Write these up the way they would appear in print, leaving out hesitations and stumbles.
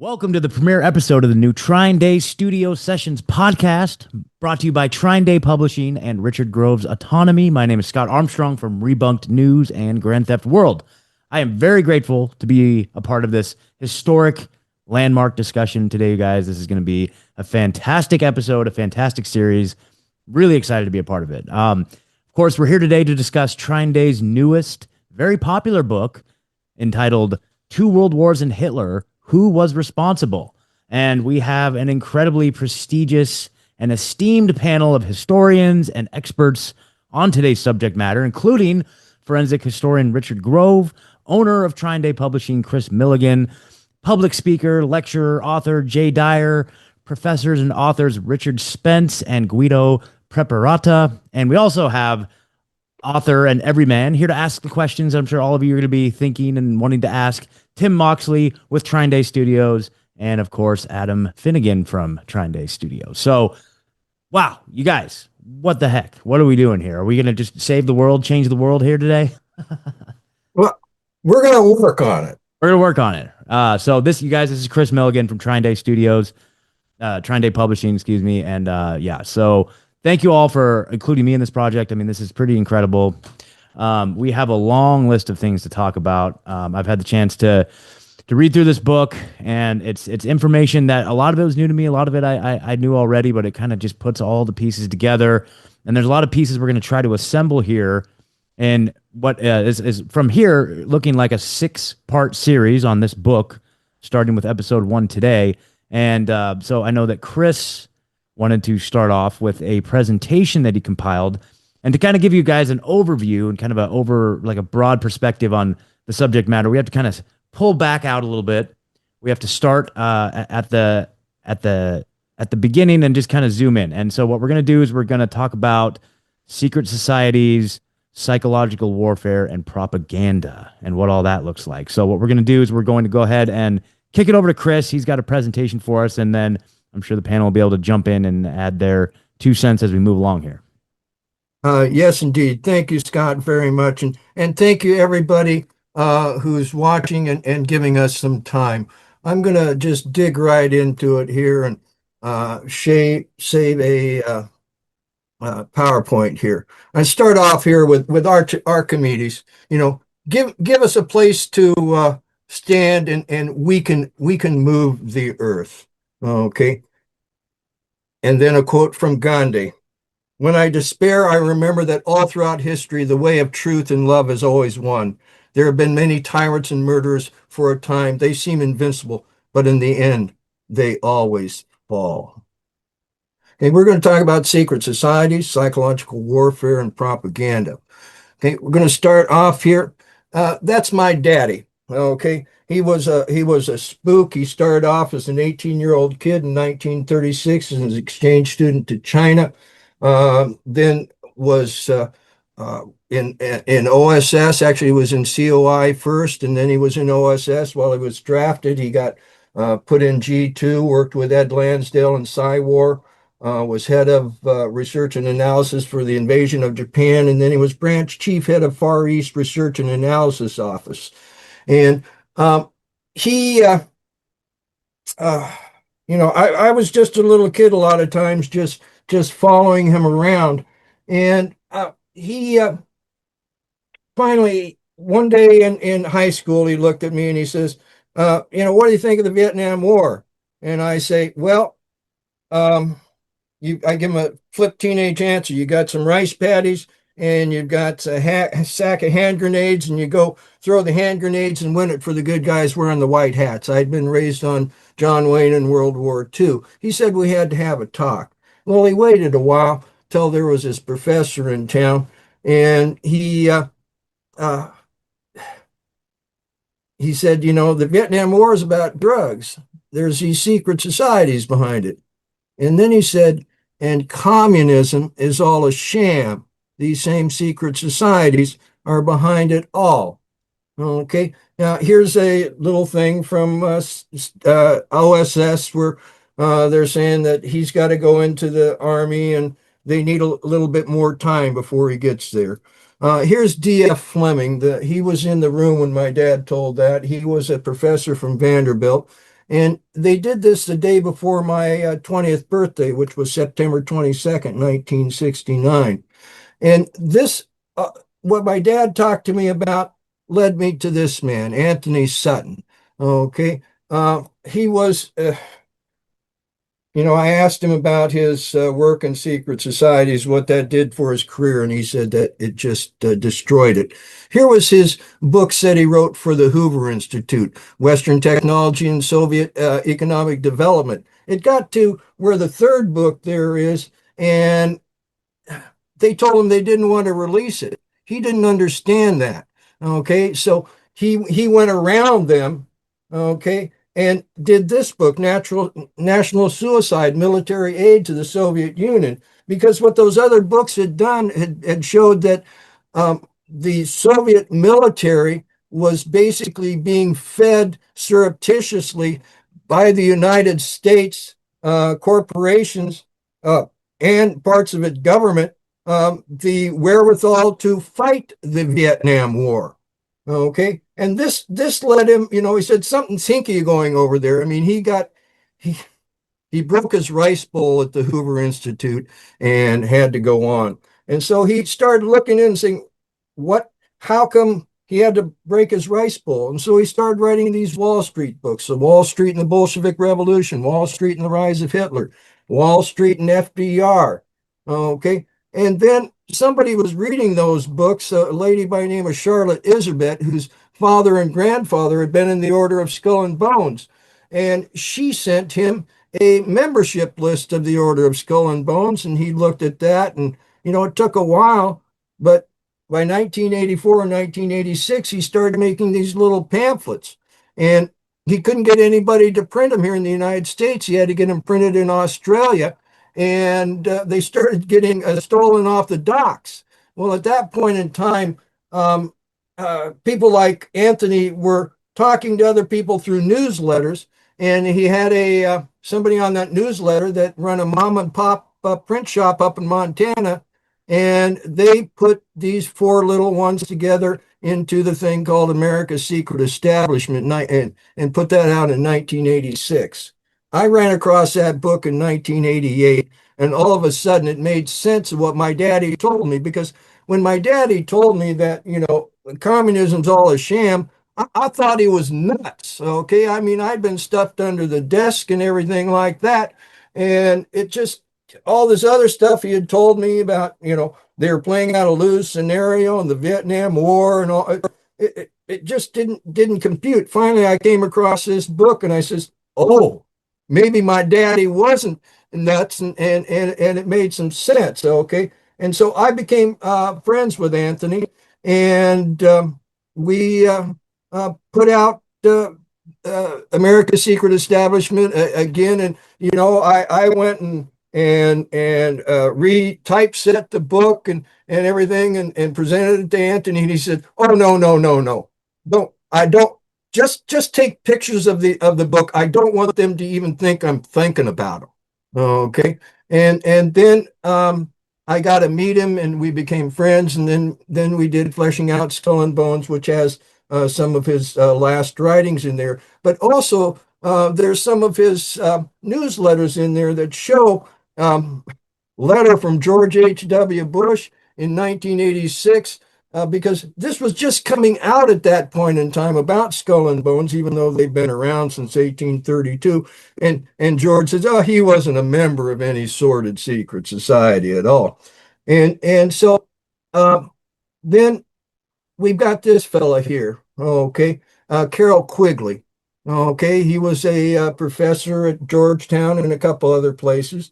Welcome to the premiere episode of the new TrineDay Studio Sessions podcast, brought to you by TrineDay Publishing and Richard Grove's Autonomy. My name is Scott Armstrong from Rebunked News and Grand Theft World. I am very grateful to be a part of this historic landmark discussion today, you guys. This is going to be a fantastic episode, a fantastic series. Really excited to be a part of it. Of course, we're here today to discuss TrineDay's newest, very popular book entitled Two World Wars and Hitler, Who Was Responsible? And we have an incredibly prestigious and esteemed panel of historians and experts on today's subject matter, including forensic historian Richard Grove, owner of TrineDay Publishing Chris Milligan, public speaker, lecturer, author Jay Dyer, professors and authors Richard Spence and Guido Preparata. And we also have author and everyman here to ask the questions I'm sure all of you are going to be thinking and wanting to ask. Tim Moxley with TrineDay Studios, and of course, Adam Finnegan from TrineDay Studios. So, wow, you guys, what the heck? What are we doing here? Are we going to just save the world, change the world here today? Well, we're going to work on it. We're going to work on it. So this, you guys, this is Chris Milligan from TrineDay Studios, TrineDay Publishing, excuse me. And yeah, so thank you all for including me in this project. I mean, this is pretty incredible. We have a long list of things to talk about. I've had the chance to read through this book, and it's information that a lot of it was new to me. A lot of it I knew already, but it kind of just puts all the pieces together. And there's a lot of pieces we're going to try to assemble here. And what is from here looking like a 6-part series on this book, starting with episode 1 today. And so I know that Chris wanted to start off with a presentation that he compiled, and to kind of give you guys an overview and kind of a broad perspective on the subject matter. We have to kind of pull back out a little bit. We have to start at the beginning and just kind of zoom in. And so what we're going to do is we're going to talk about secret societies, psychological warfare, and propaganda, and what all that looks like. So what we're going to do is we're going to go ahead and kick it over to Chris. He's got a presentation for us, and then I'm sure the panel will be able to jump in and add their 2 cents as we move along here. Yes, indeed. Thank you, Scott, very much. And thank you, everybody who's watching and giving us some time. I'm going to just dig right into it here and save a PowerPoint here. I start off here with Archimedes. You know, give us a place to stand, and we can move the earth. Okay. And then a quote from Gandhi. When I despair, I remember that all throughout history, the way of truth and love has always won. There have been many tyrants and murderers for a time. They seem invincible, but in the end, they always fall. Okay, we're going to talk about secret societies, psychological warfare, and propaganda. Okay, we're going to start off here. That's my daddy. Okay, he was a spook. He started off as an 18-year-old kid in 1936 as an exchange student to China. Then was in OSS. Actually, he was in COI first, and then he was in OSS while he was drafted. He got put in G2, worked with Ed Lansdale in Psy-War, was head of research and analysis for the invasion of Japan, and then he was branch chief head of Far East Research and Analysis Office. And he, I was just a little kid a lot of times, just following him around. And he finally, one day in high school, he looked at me and he says, what do you think of the Vietnam War? And I say, well, I give him a flip teenage answer. You got some rice patties and you've got a sack of hand grenades, and you go throw the hand grenades and win it for the good guys wearing the white hats. I'd been raised on John Wayne in World War II. He said we had to have a talk. Well, he waited a while till there was this professor in town, and he said, the Vietnam War is about drugs. There's these secret societies behind it. And then he said, and communism is all a sham. These same secret societies are behind it all. Okay, now here's a little thing from OSS where they're saying that he's got to go into the army and they need a little bit more time before he gets there. Here's D.F. Fleming. He was in the room when my dad told that. He was a professor from Vanderbilt, And they did this the day before my 20th birthday, which was September 22nd, 1969. And this, what my dad talked to me about led me to this man, Anthony Sutton. Okay. He was, I asked him about his work in secret societies, what that did for his career, and he said that it just destroyed it. Here was his books that he wrote for the Hoover Institute, Western Technology and Soviet Economic Development. It got to where the third book there is, and they told him they didn't want to release it. He didn't understand that. Okay, so he went around them. Okay, and did this book, National Suicide, Military Aid to the Soviet Union, because what those other books had done had showed that the Soviet military was basically being fed surreptitiously by the United States corporations and parts of it government the wherewithal to fight the Vietnam War. Okay, and this led him. He said something's hinky going over there. I mean, he he broke his rice bowl at the Hoover Institute and had to go on. And so he started looking in and saying, how come he had to break his rice bowl? And so he started writing these Wall Street books, The Wall Street and the Bolshevik Revolution, Wall Street and the Rise of Hitler, Wall Street and FDR. Okay. And then somebody was reading those books, a lady by the name of Charlotte Iserbyt, whose father and grandfather had been in the Order of Skull and Bones. And she sent him a membership list of the Order of Skull and Bones, and he looked at that, and it took a while, but by 1984 and 1986, he started making these little pamphlets, and he couldn't get anybody to print them here in the United States. He had to get them printed in Australia, and they started getting stolen off the docks. Well, at that point in time, people like Anthony were talking to other people through newsletters, and he had somebody on that newsletter that run a mom and pop print shop up in Montana, and they put these four little ones together into the thing called America's Secret Establishment, and put that out in 1986. I ran across that book in 1988, and all of a sudden it made sense of what my daddy told me, because when my daddy told me that, communism's all a sham, I thought he was nuts. Okay. I mean, I'd been stuffed under the desk and everything like that. And it just, all this other stuff he had told me about, they were playing out a lose scenario in the Vietnam War and all, it just didn't compute. Finally, I came across this book and I says, oh, maybe my daddy wasn't nuts, and it made some sense. Okay. And so I became friends with Anthony, and we put out America's Secret Establishment again. And, I went and re-typeset the book and everything, and presented it to Anthony. And he said, oh, no. I don't. Just take pictures of the book. I don't want them to even think I'm thinking about them. Okay. And then I got to meet him, and we became friends. And then we did Fleshing Out Skull and Bones, which has some of his last writings in there. But also there's some of his newsletters in there that show letter from George H.W. Bush in 1986. Because this was just coming out at that point in time about Skull and Bones, even though they've been around since 1832. And George says, oh, he wasn't a member of any sordid secret society at all. And so then we've got this fella here, okay, Carroll Quigley. Okay, he was a professor at Georgetown and a couple other places.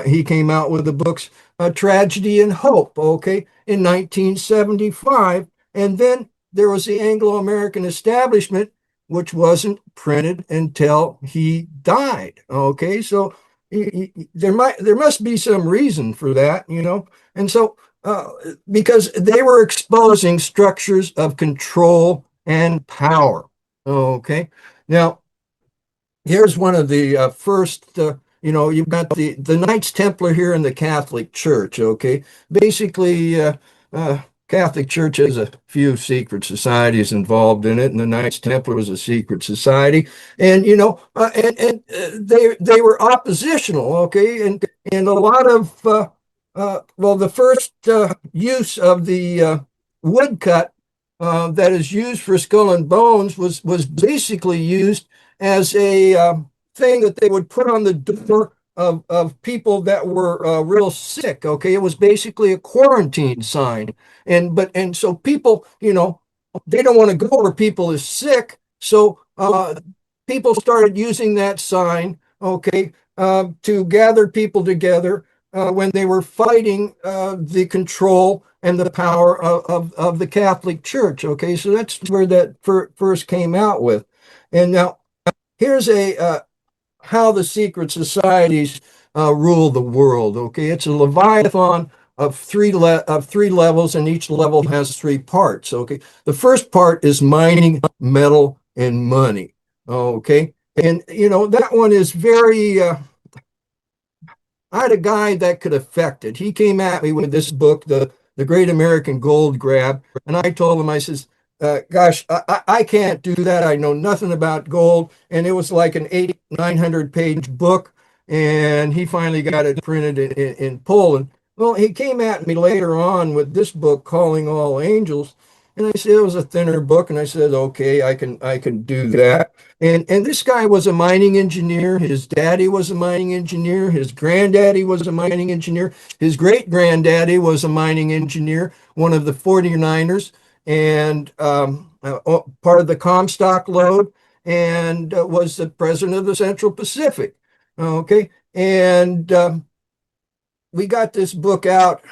He came out with the books Tragedy and Hope, okay, in 1975. And then there was the Anglo-American Establishment, which wasn't printed until he died. Okay, so there must be some reason for that, And so because they were exposing structures of control and power. Okay, now here's one of the first. You've got the Knights Templar here in the Catholic Church. Okay, basically, Catholic Church has a few secret societies involved in it, and the Knights Templar was a secret society. And they were oppositional, okay, and a lot of well, the first use of the woodcut that is used for Skull and Bones was basically used as a thing that they would put on the door of people that were real sick. Okay, it was basically a quarantine sign, and so people, they don't want to go where people is sick, so people started using that sign. Okay, to gather people together when they were fighting the control and the power of the Catholic Church. Okay, so that's where that first came out with. And now here's a how the secret societies rule the world. Okay, it's a leviathan of three levels, and each level has three parts. Okay, the first part is mining metal and money. Okay, and that one is very. I had a guy that could affect it. He came at me with this book, the Great American Gold Grab, and I told him, I says, gosh, I can't do that. I know nothing about gold. And it was like an 900 page book. And he finally got it printed in Poland. Well, he came at me later on with this book, Calling All Angels. And I said it was a thinner book. And I said, okay, I can do that. And this guy was a mining engineer. His daddy was a mining engineer. His granddaddy was a mining engineer. His great granddaddy was a mining engineer, one of the 49ers, and part of the Comstock Lode, and was the president of the Central Pacific. Okay. And we got this book out,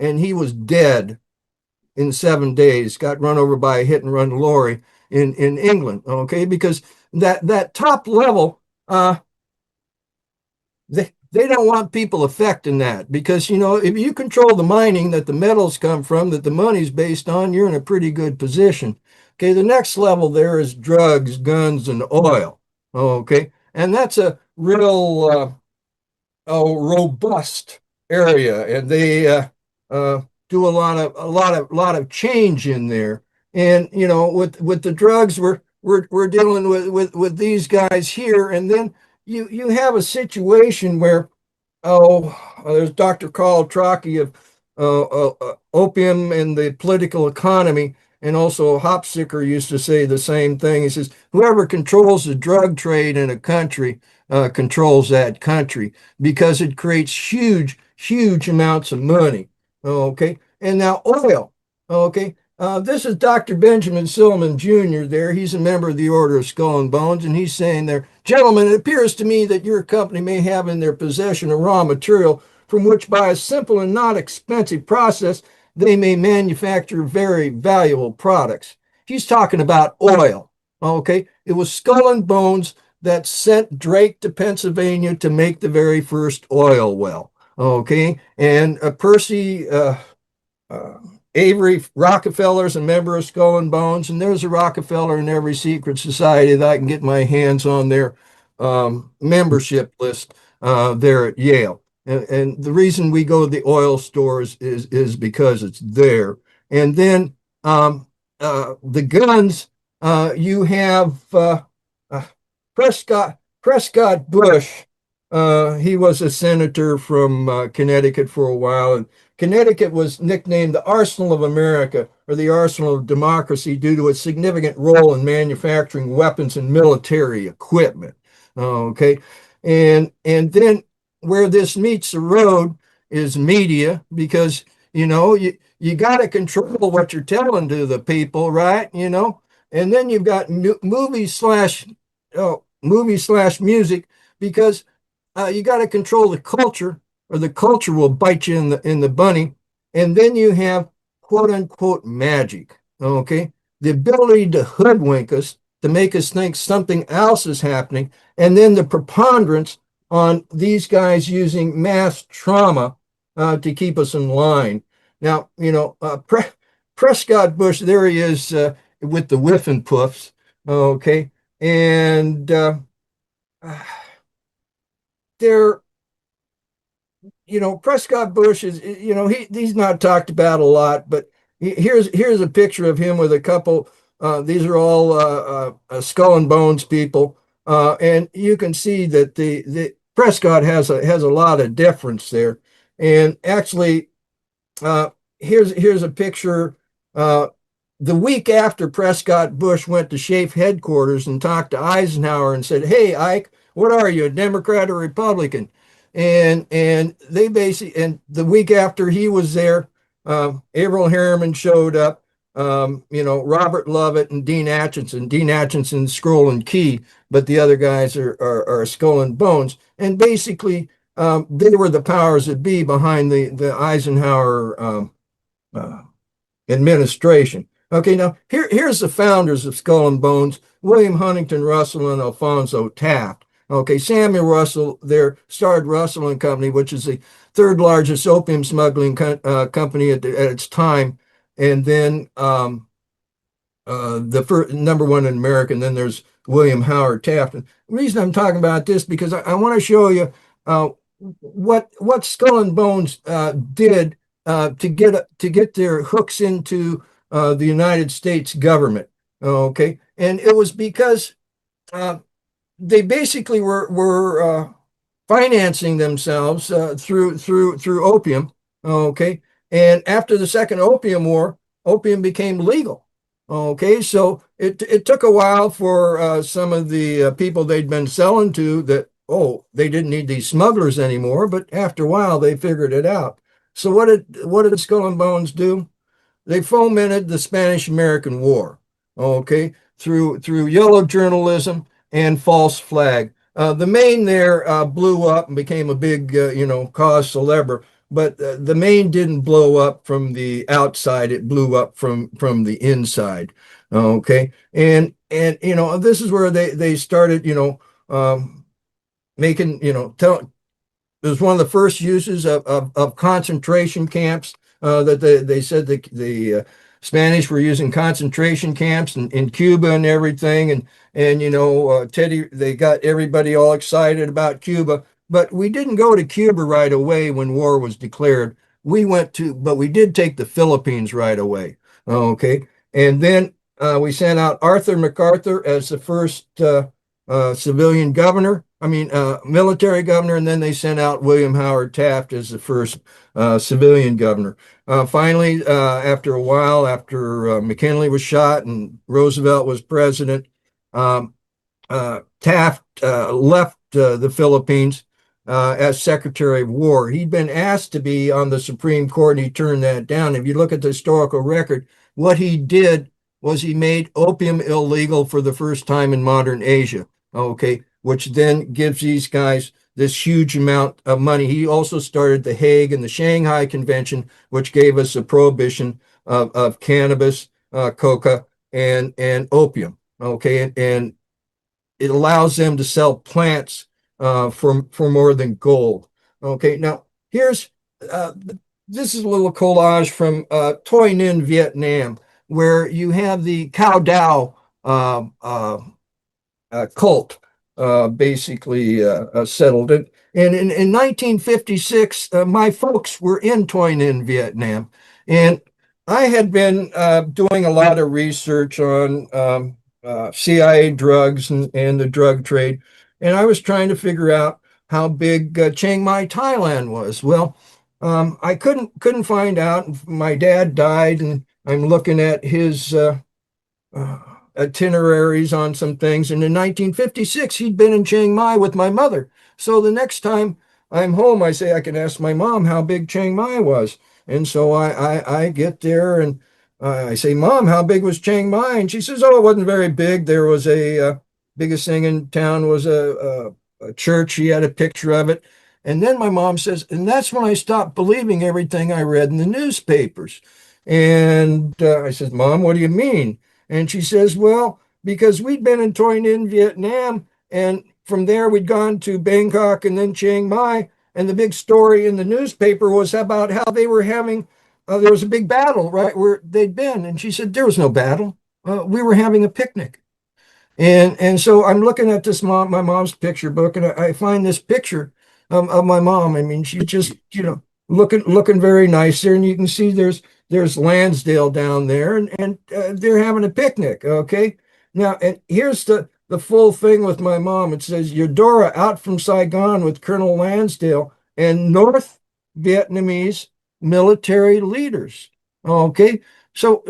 and he was dead in 7 days, got run over by a hit and run lorry in England. Okay. Because that top level, they don't want people affecting that, because if you control the mining that the metals come from, that the money's based on, you're in a pretty good position. Okay, the next level there is drugs, guns, and oil. Okay, and that's a real robust area, and they do a lot of change in there. And with the drugs, we're dealing with these guys here, and then you have a situation where there's Dr. Carl Trocki of Opium and the Political Economy, and also Hopsicker used to say the same thing. He says, whoever controls the drug trade in a country controls that country, because it creates huge, huge amounts of money. Okay. And now oil. Okay. This is Dr. Benjamin Silliman Jr. there. He's a member of the Order of Skull and Bones, and he's saying there, gentlemen, it appears to me that your company may have in their possession a raw material from which, by a simple and not expensive process, they may manufacture very valuable products. He's talking about oil. Okay. It was Skull and Bones that sent Drake to Pennsylvania to make the very first oil well. Okay. And Percy Avery Rockefeller's a member of Skull and Bones, and there's a Rockefeller in every secret society that I can get my hands on their membership list there at Yale. And the reason we go to the oil stores is because it's there. And then the guns, you have uh, Prescott Bush. He was a senator from Connecticut for a while, and Connecticut was nicknamed the Arsenal of America, or the Arsenal of Democracy, due to its significant role in manufacturing weapons and military equipment. Okay, and then where this meets the road is media, because you got to control what you're telling to the people, right? And then you've got movie slash music, because you got to control the culture, or the culture will bite you in the bunny. And then you have quote unquote magic. Okay, the ability to hoodwink us, to make us think something else is happening, and then the preponderance on these guys using mass trauma to keep us in line. Now, Prescott Bush, there he is with the whiff and puffs. Okay, and there Prescott Bush is, he's not talked about a lot, but here's a picture of him with a couple. These are all Skull and Bones people, and you can see that the Prescott has a lot of difference there. And actually, uh, here's a picture. Uh, the week after Prescott Bush went to SHAEF headquarters and talked to Eisenhower and said, "Hey, Ike, what are you, a Democrat or Republican?" And they basically, and the week after he was there, Averell Harriman showed up. Robert Lovett and Dean Acheson. Dean Acheson's Scroll and Key, but the other guys are Skull and Bones. And basically, they were the powers that be behind the Eisenhower uh, administration. Okay, now here's the founders of Skull and Bones: William Huntington Russell and Alphonso Taft. Okay, Samuel Russell there started Russell and Company, which is the third largest opium smuggling company at its time, and then the first number one in America. And then there's William Howard Taft. And the reason I'm talking about this because I want to show you uh, what Skull and Bones did to get their hooks into the United States government. Okay, and it was because uh, they basically were financing themselves through opium. Okay, and after the Second Opium War, opium became legal. Okay, so it took a while for some of the people they'd been selling to that, oh, they didn't need these smugglers anymore, but after a while they figured it out. So what did Skull and Bones do? They fomented the Spanish-American War, okay, through yellow journalism and false flag. The Maine there blew up and became a big, cause célèbre, but the Maine didn't blow up from the outside; it blew up from the inside. Okay, and this is where they started, making, tell it was one of the first uses of concentration camps that they said the Spanish were using concentration camps in Cuba and everything. And Teddy, they got everybody all excited about Cuba. But we didn't go to Cuba right away when war was declared. But we did take the Philippines right away. Okay. And then we sent out Arthur MacArthur as the first civilian governor. I mean, military governor, and then they sent out William Howard Taft as the first civilian governor. Finally, after a while, after McKinley was shot and Roosevelt was president, um, Taft left the Philippines as Secretary of War. He'd been asked to be on the Supreme Court, and he turned that down. If you look at the historical record, what he did was he made opium illegal for the first time in modern Asia. Okay, which then gives these guys this huge amount of money. He also started the Hague and the Shanghai Convention, which gave us a prohibition of cannabis, coca, and opium. Okay, and it allows them to sell plants for more than gold. Okay, now here's this is a little collage from Toi Ninh, Vietnam, where you have the Cao Dao cult basically settled it. And in 1956, my folks were in Toi Ninh, Vietnam. And I had been doing a lot of research on CIA drugs and the drug trade. And I was trying to figure out how big Chiang Mai, Thailand was. Well, I couldn't find out. My dad died, and I'm looking at his uh, itineraries on some things. And in 1956, he'd been in Chiang Mai with my mother. So the next time I'm home, I say I can ask my mom how big Chiang Mai was. And so I get there and I say, Mom, how big was Chiang Mai? And she says, oh, it wasn't very big. There was biggest thing in town was a church. She had a picture of it. And then my mom says, and that's when I stopped believing everything I read in the newspapers. And I said, Mom, what do you mean? And she says, well, because we'd been in Toi Ninh, Vietnam, and from there we'd gone to Bangkok and then Chiang Mai. And the big story in the newspaper was about how they were having, there was a big battle right where they'd been. And she said, there was no battle. We were having a picnic. And so I'm looking at my mom's picture book, and I find this picture of my mom. I mean, she's just, looking very nice there, and you can see there's Lansdale down there, and they're having a picnic. Okay, now and here's the full thing with my mom. It says Eudora out from Saigon with Colonel Lansdale and North Vietnamese military leaders. Okay, so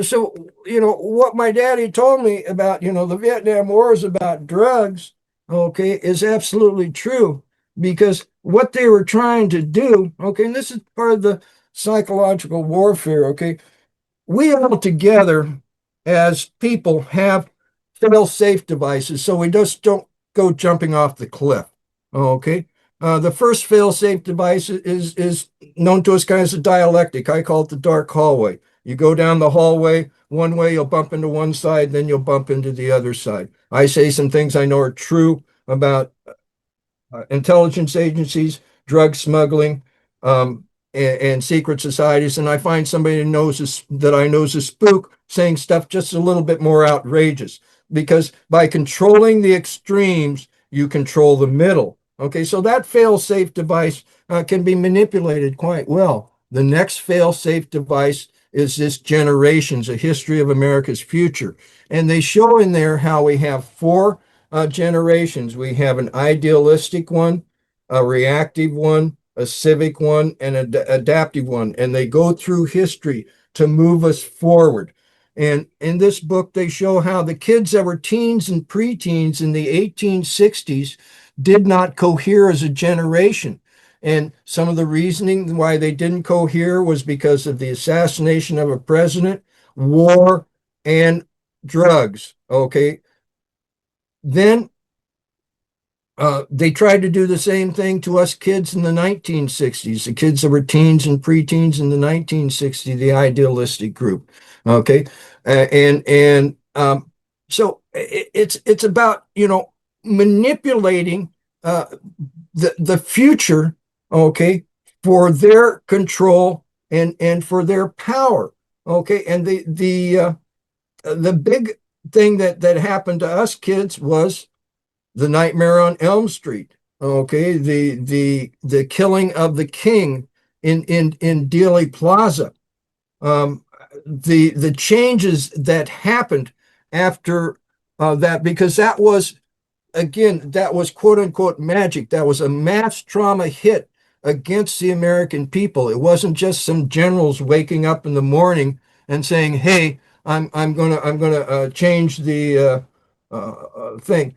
what my daddy told me about the Vietnam War is about drugs. Okay, is absolutely true because what they were trying to do. Okay, and this is part of the psychological warfare. Okay, we all together as people have fail-safe devices so we just don't go jumping off the cliff. Okay. The first fail-safe device is known to us kind of as a dialectic. I call it the dark hallway. You go down the hallway, one way you'll bump into one side, then you'll bump into the other side. I say some things I know are true about intelligence agencies, drug smuggling, and secret societies, and I find somebody that I know is a spook saying stuff just a little bit more outrageous. Because by controlling the extremes, you control the middle. Okay, so that fail-safe device can be manipulated quite well. The next fail-safe device is this Generations, a history of America's future. And they show in there how we have four generations. We have an idealistic one, a reactive one, a civic one, and an adaptive one. And they go through history to move us forward. And in this book, they show how the kids that were teens and preteens in the 1860s did not cohere as a generation. And some of the reasoning why they didn't cohere was because of the assassination of a president, war, and drugs. Okay. Then they tried to do the same thing to us kids in the 1960s, the kids that were teens and preteens in the 1960s, the idealistic group. Okay. So it's about, manipulating the future, okay, for their control and for their power. Okay. And the big thing that happened to us kids was the Nightmare on Elm Street. Okay, the killing of the king in Dealey Plaza. The changes that happened after that, because that was, again, that was quote unquote magic. That was a mass trauma hit against the American people. It wasn't just some generals waking up in the morning and saying, "Hey, I'm gonna change the thing."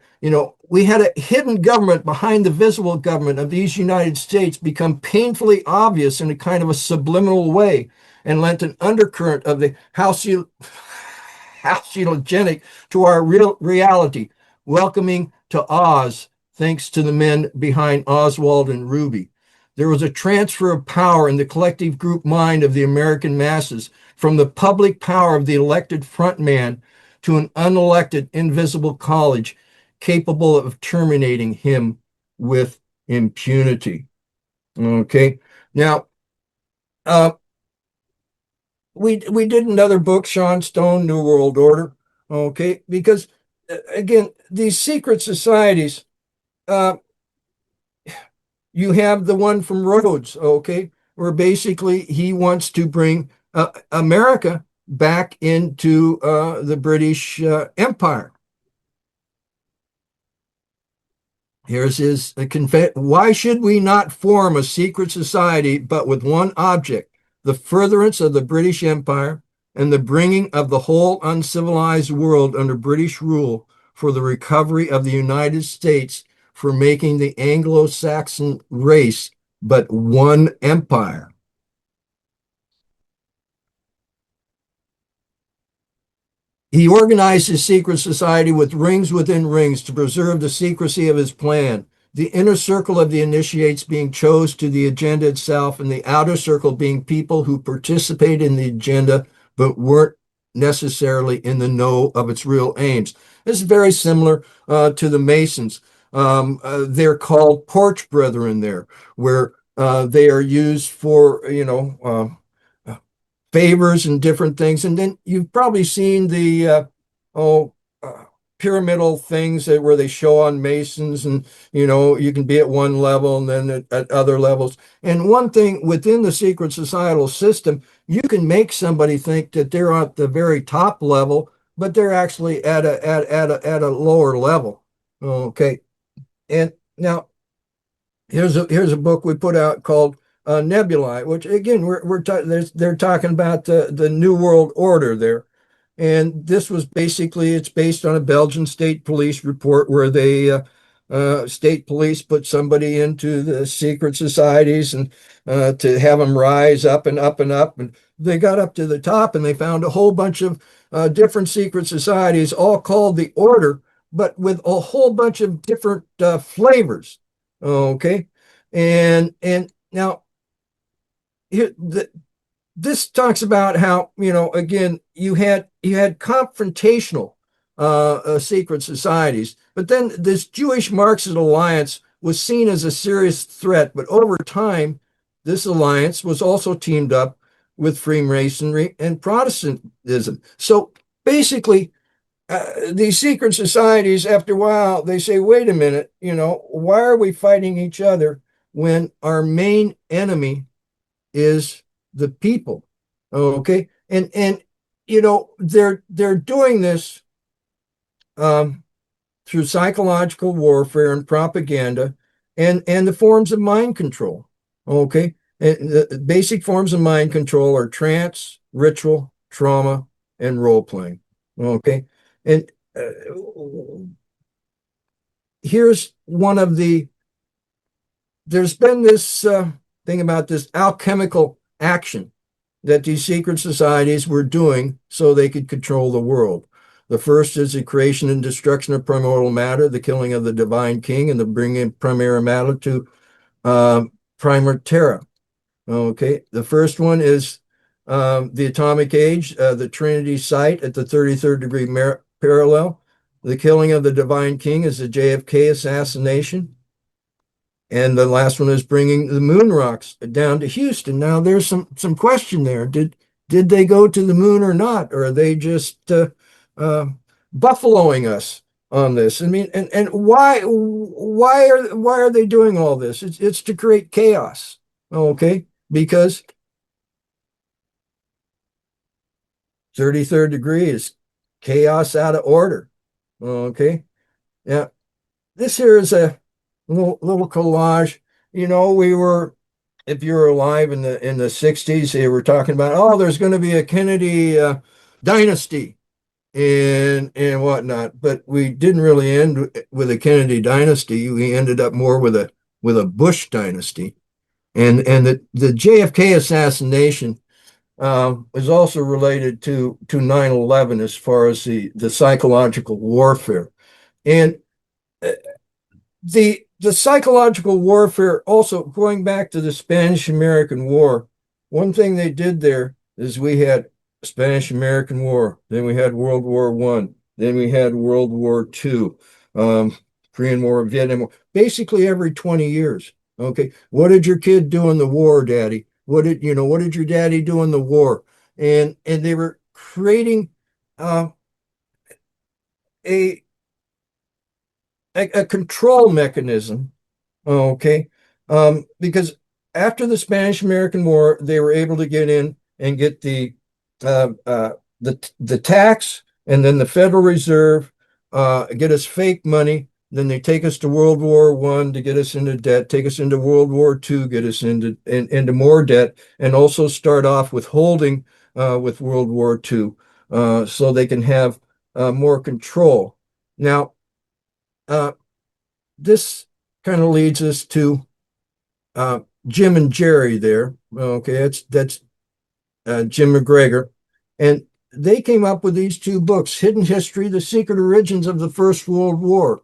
We had a hidden government behind the visible government of these United States become painfully obvious in a kind of a subliminal way and lent an undercurrent of the hallucinogenic to our real reality, welcoming to Oz, thanks to the men behind Oswald and Ruby. There was a transfer of power in the collective group mind of the American masses from the public power of the elected frontman to an unelected invisible college capable of terminating him with impunity. Okay. Now, uh, we did another book, Sean Stone, New World Order. Okay, because again, these secret societies, uh, you have the one from Rhodes, okay, where basically he wants to bring America back into the British Empire. Here's his why should we not form a secret society, but with one object, the furtherance of the British Empire and the bringing of the whole uncivilized world under British rule for the recovery of the United States, for making the Anglo-Saxon race but one empire? He organized his secret society with rings within rings to preserve the secrecy of his plan. The inner circle of the initiates being chose to the agenda itself, and the outer circle being people who participate in the agenda but weren't necessarily in the know of its real aims. This is very similar to the Masons. They're called porch brethren there, where they are used for, favors and different things. And then you've probably seen the oh, uh, pyramidal things that where they show on Masons, and you can be at one level and then at other levels. And one thing within the secret societal system, you can make somebody think that they're at the very top level, but they're actually at a lower level. Okay. And now here's a book we put out called Nebulae, which again they're talking about the New World Order there. And this was basically, it's based on a Belgian state police report where state police put somebody into the secret societies and to have them rise up and up and up. And they got up to the top and they found a whole bunch of different secret societies, all called the Order, but with a whole bunch of different flavors. Okay. And now here, this talks about how, again, you had confrontational secret societies, but then this Jewish Marxist alliance was seen as a serious threat. But over time, this alliance was also teamed up with Freemasonry and Protestantism. So basically, these secret societies, after a while, they say, wait a minute, why are we fighting each other when our main enemy is the people? Okay. And they're doing this through psychological warfare and propaganda and the forms of mind control. Okay. And the basic forms of mind control are trance, ritual, trauma, and role playing. Okay. And here's one of there's been this thing about this alchemical action that these secret societies were doing so they could control the world. The first is the creation and destruction of primordial matter, the killing of the divine king, and the bringing of primary matter to primer terra. Okay, the first one is the atomic age, the Trinity site at the 33rd degree parallel. The killing of the divine king is the JFK assassination. And the last one is bringing the moon rocks down to Houston. Now, there's some question there. Did they go to the moon or not? Or are they just buffaloing us on this? I mean, and why are they doing all this? It's to create chaos. Okay, because 33rd degree is chaos out of order. Okay, yeah. This here is a little collage. If you were alive in the 60s, they were talking about, oh, there's going to be a Kennedy dynasty and whatnot. But we didn't really end with a Kennedy dynasty. We ended up more with a Bush dynasty. And the JFK assassination is also related to 9/11 as far as the psychological warfare. And the psychological warfare, also going back to the Spanish-American War, one thing they did there is we had Spanish-American War, then we had World War I, then we had World War II, Korean War, Vietnam War, basically every 20 years. Okay, what did your kid do in the war, Daddy? What did your daddy do in the war? And they were creating a control mechanism, okay? Because after the Spanish-American War, they were able to get in and get the tax, and then the Federal Reserve, get us fake money. Then they take us to World War I to get us into debt, take us into World War II, get us into more debt, and also start off withholding with World War II, so they can have more control. Now, this kind of leads us to Jim and Jerry there. Okay, that's Jim MacGregor. And they came up with these two books, Hidden History, The Secret Origins of the First World War.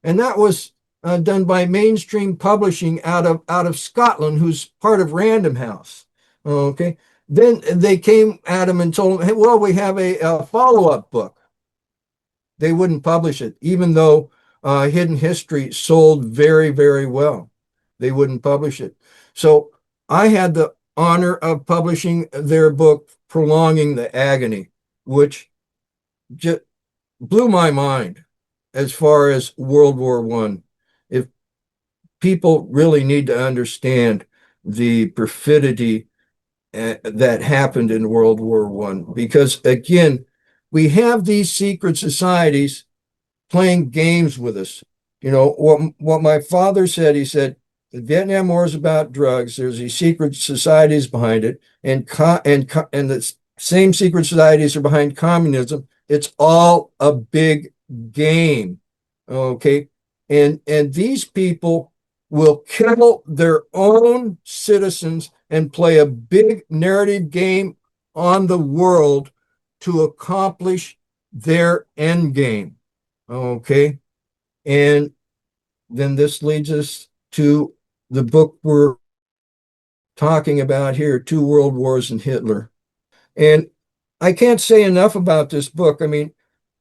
And that was done by Mainstream Publishing out of Scotland, who's part of Random House. Okay, then they came at him and told him, hey, well, we have a follow-up book. They wouldn't publish it, even though Hidden History sold very, very well. They wouldn't publish it. So I had the honor of publishing their book, Prolonging the Agony, which just blew my mind. as far as World War One. If people really need to understand the perfidy that happened in World War One, because again, we have these secret societies playing games with us. You know, what my father said, he said, the Vietnam War is about drugs. There's these secret societies behind it, and the same secret societies are behind communism. It's all a big game. Okay. And these people will kill their own citizens and play a big narrative game on the world to accomplish their end game. Okay. And then this leads us to the book we're talking about here, Two World Wars and Hitler. And I can't say enough about this book. I mean,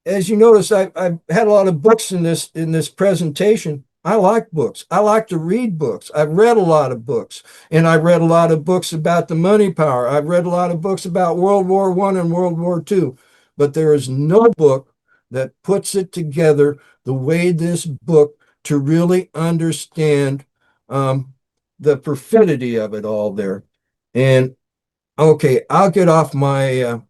as you notice, I've had a lot of books in this presentation. I like books. I like to read books. I've read a lot of books, and I read a lot of books about the money power. I've read a lot of books about World War One and World War Two, but there is no book that puts it together the way this book to really understand the perfidy of it all there. And okay, I'll get off my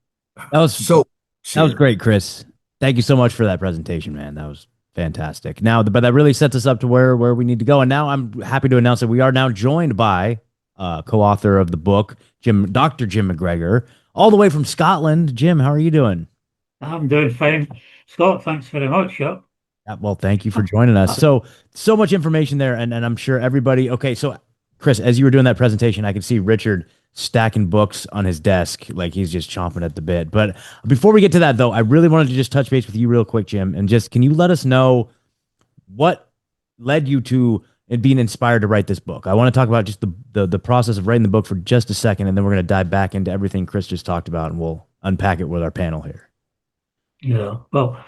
That was soapbox that was here. great, Chris. Thank you so much for that presentation, man. That was fantastic. Now, but that really sets us up to where we need to go. And now I'm happy to announce that we are now joined by co-author of the book, Dr. Jim MacGregor, all the way from Scotland. Jim, how are you doing? I'm doing fine. Scott, thanks very much. Yep. Well, thank you for joining us. So much information there, and I'm sure everybody. Okay, so Chris, as you were doing that presentation, I could see Richard stacking books on his desk, like he's just chomping at the bit. But before we get to that, though, I really wanted to just touch base with you real quick, Jim, and just can you let us know what led you to being inspired to write this book? I want to talk about just the process of writing the book for just a second, and then we're going to dive back into everything Chris just talked about, and we'll unpack it with our panel here. Yeah. Well,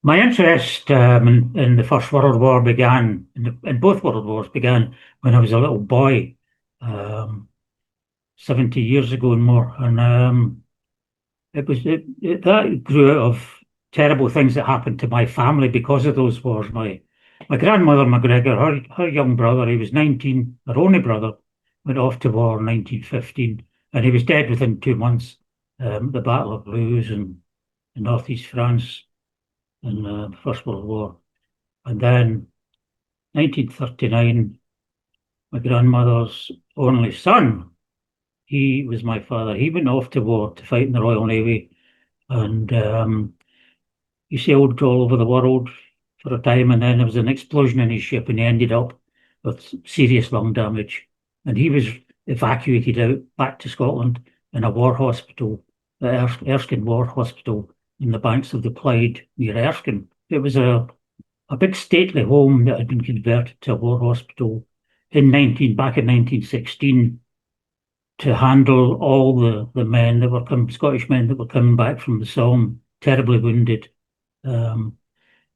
my interest in the First World War began, in both World Wars began when I was a little boy, 70 years ago and more. And that grew out of terrible things that happened to my family because of those wars. My grandmother, MacGregor, her young brother, he was 19, her only brother, went off to war in 1915, and he was dead within 2 months. The Battle of Loos in northeast France in the First World War. And then 1939, my grandmother's only son, he was my father. He went off to war to fight in the Royal Navy, and he sailed all over the world for a time, and then there was an explosion in his ship, and he ended up with serious lung damage. And he was evacuated out back to Scotland in a war hospital, the Erskine War Hospital, in the banks of the Clyde near Erskine. It was a big stately home that had been converted to a war hospital back in 1916 to handle all the men that were Scottish men that were coming back from the Somme, terribly wounded. That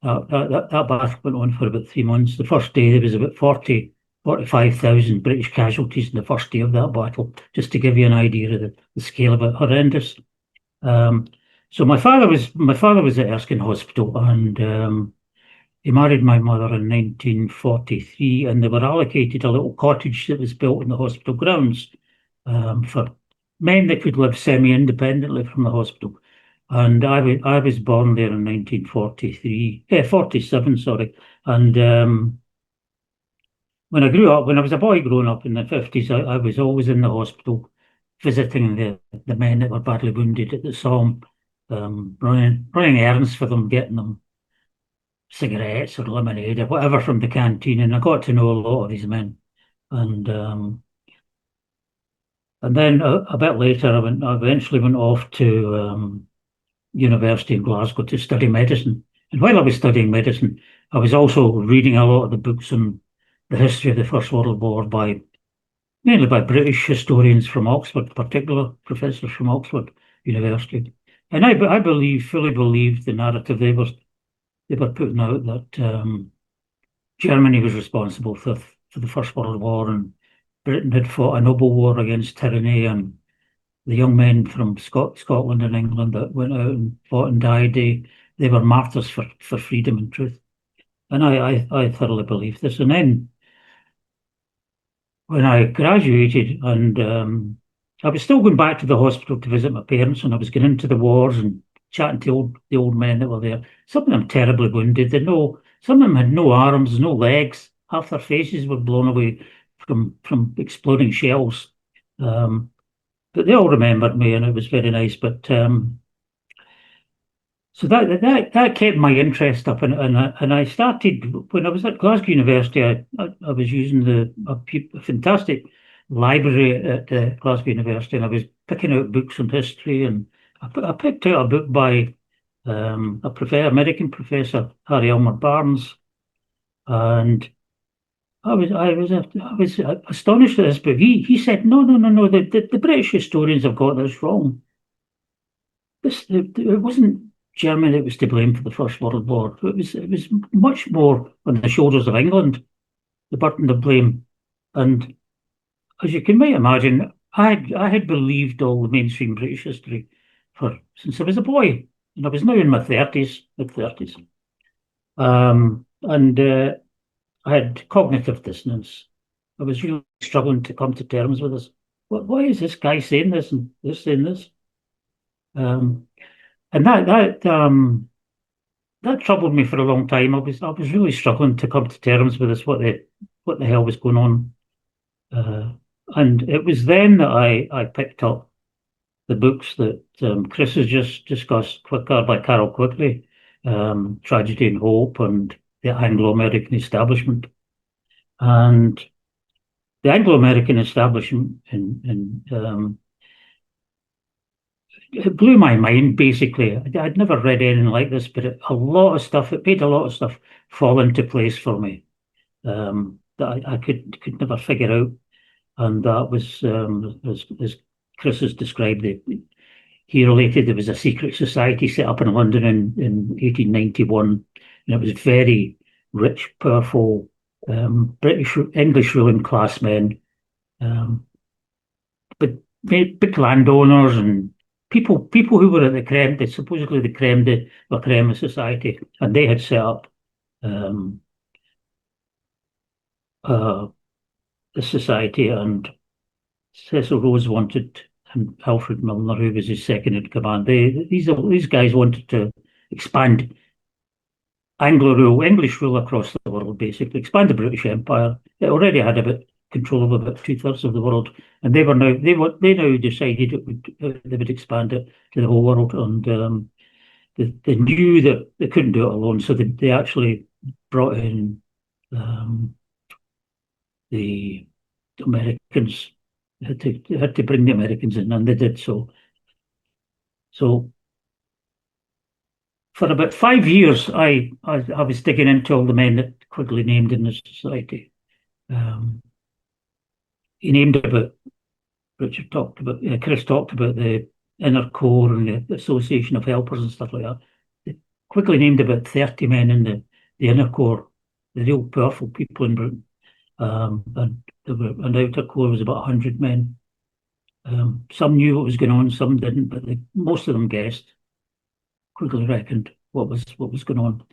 battle went on for about 3 months. The first day there was about 45,000 British casualties in the first day of that battle, just to give you an idea of the scale of it. Horrendous. So my father was at Erskine Hospital, and he married my mother in 1943, and they were allocated a little cottage that was built in the hospital grounds for men that could live semi-independently from the hospital. And I was born there in 1947, sorry. And when I was a boy growing up in the 50s, I was always in the hospital visiting the men that were badly wounded at the Somme, running errands for them, getting them cigarettes or lemonade or whatever from the canteen. And I got to know a lot of these men. And then a bit later, I eventually went off to university in Glasgow to study medicine. And while I was studying medicine, I was also reading a lot of the books on the history of the First World War mainly by British historians from Oxford, particular professors from Oxford University. And I fully believe the narrative they were putting out that Germany was responsible for the First World War, and Britain had fought a noble war against tyranny, and the young men from Scotland and England that went out and fought and died, they were martyrs for freedom and truth. And I thoroughly believe this. And then when I graduated, and I was still going back to the hospital to visit my parents, and I was going into the wars and chatting to the old men that were there. Some of them terribly wounded. Some of them had no arms, no legs. Half their faces were blown away from exploding shells. But they all remembered me, and it was very nice. But so that kept my interest up, and I started when I was at Glasgow University. I was using a fantastic library at Glasgow University, and I was picking out books on history, and I picked out a book by American professor Harry Elmer Barnes, and I was astonished at this book. He said, no, the British historians have got this wrong. It wasn't Germany that was to blame for the First World War. It was much more on the shoulders of England, the burden of blame. And as you can might imagine, I had believed all the mainstream British history since I was a boy, and I was now in my mid-30s. And I had cognitive dissonance. I was really struggling to come to terms with this. Why is this guy saying this and this saying this? And that troubled me for a long time. I was really struggling to come to terms with this. What the hell was going on? And it was then that I picked up the books that Chris has just discussed, by Carol Quigley, Tragedy and Hope, and the Anglo-American Establishment. And the Anglo-American Establishment it blew my mind, basically. I'd never read anything like this, but it made a lot of stuff fall into place for me that I could never figure out. And that was, as Chris has described it, he related there was a secret society set up in London in 1891, and it was very rich, powerful English ruling class men, but big landowners and people who were at supposedly the creme de la creme of society, and they had set up the society, and Cecil Rose wanted, and Alfred Milner, who was his second in command, these guys wanted to expand English rule across the world, basically expand the British Empire. It already had control of about 2/3 of the world, and they now decided they would expand it to the whole world, and they knew that they couldn't do it alone, so they actually brought in the Americans. They had to bring the Americans in, and they did so. So for about 5 years, I was digging into all the men that Quigley named in the society. He named about, Chris talked about the inner core and the association of helpers and stuff like that. They quickly named about 30 men in the inner core, the real powerful people in Britain. And the outer core was about 100 men. Some knew what was going on, some didn't, but most of them guessed. Quickly reckoned what was going on,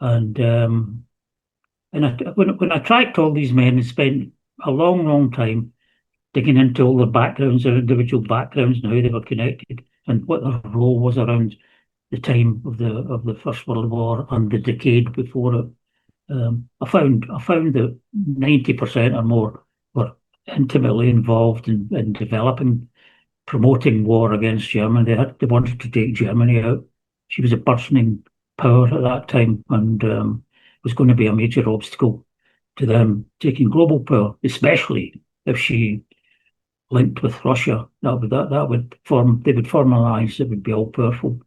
and when I tracked all these men and spent a long time digging into all their backgrounds, their individual backgrounds, and how they were connected, and what their role was around the time of the First World War and the decade before it. I found that 90% or more were intimately involved in developing, promoting war against Germany. They wanted to take Germany out. She was a burgeoning power at that time, and was going to be a major obstacle to them taking global power, especially if she linked with Russia. They would formalize, it would be all powerful,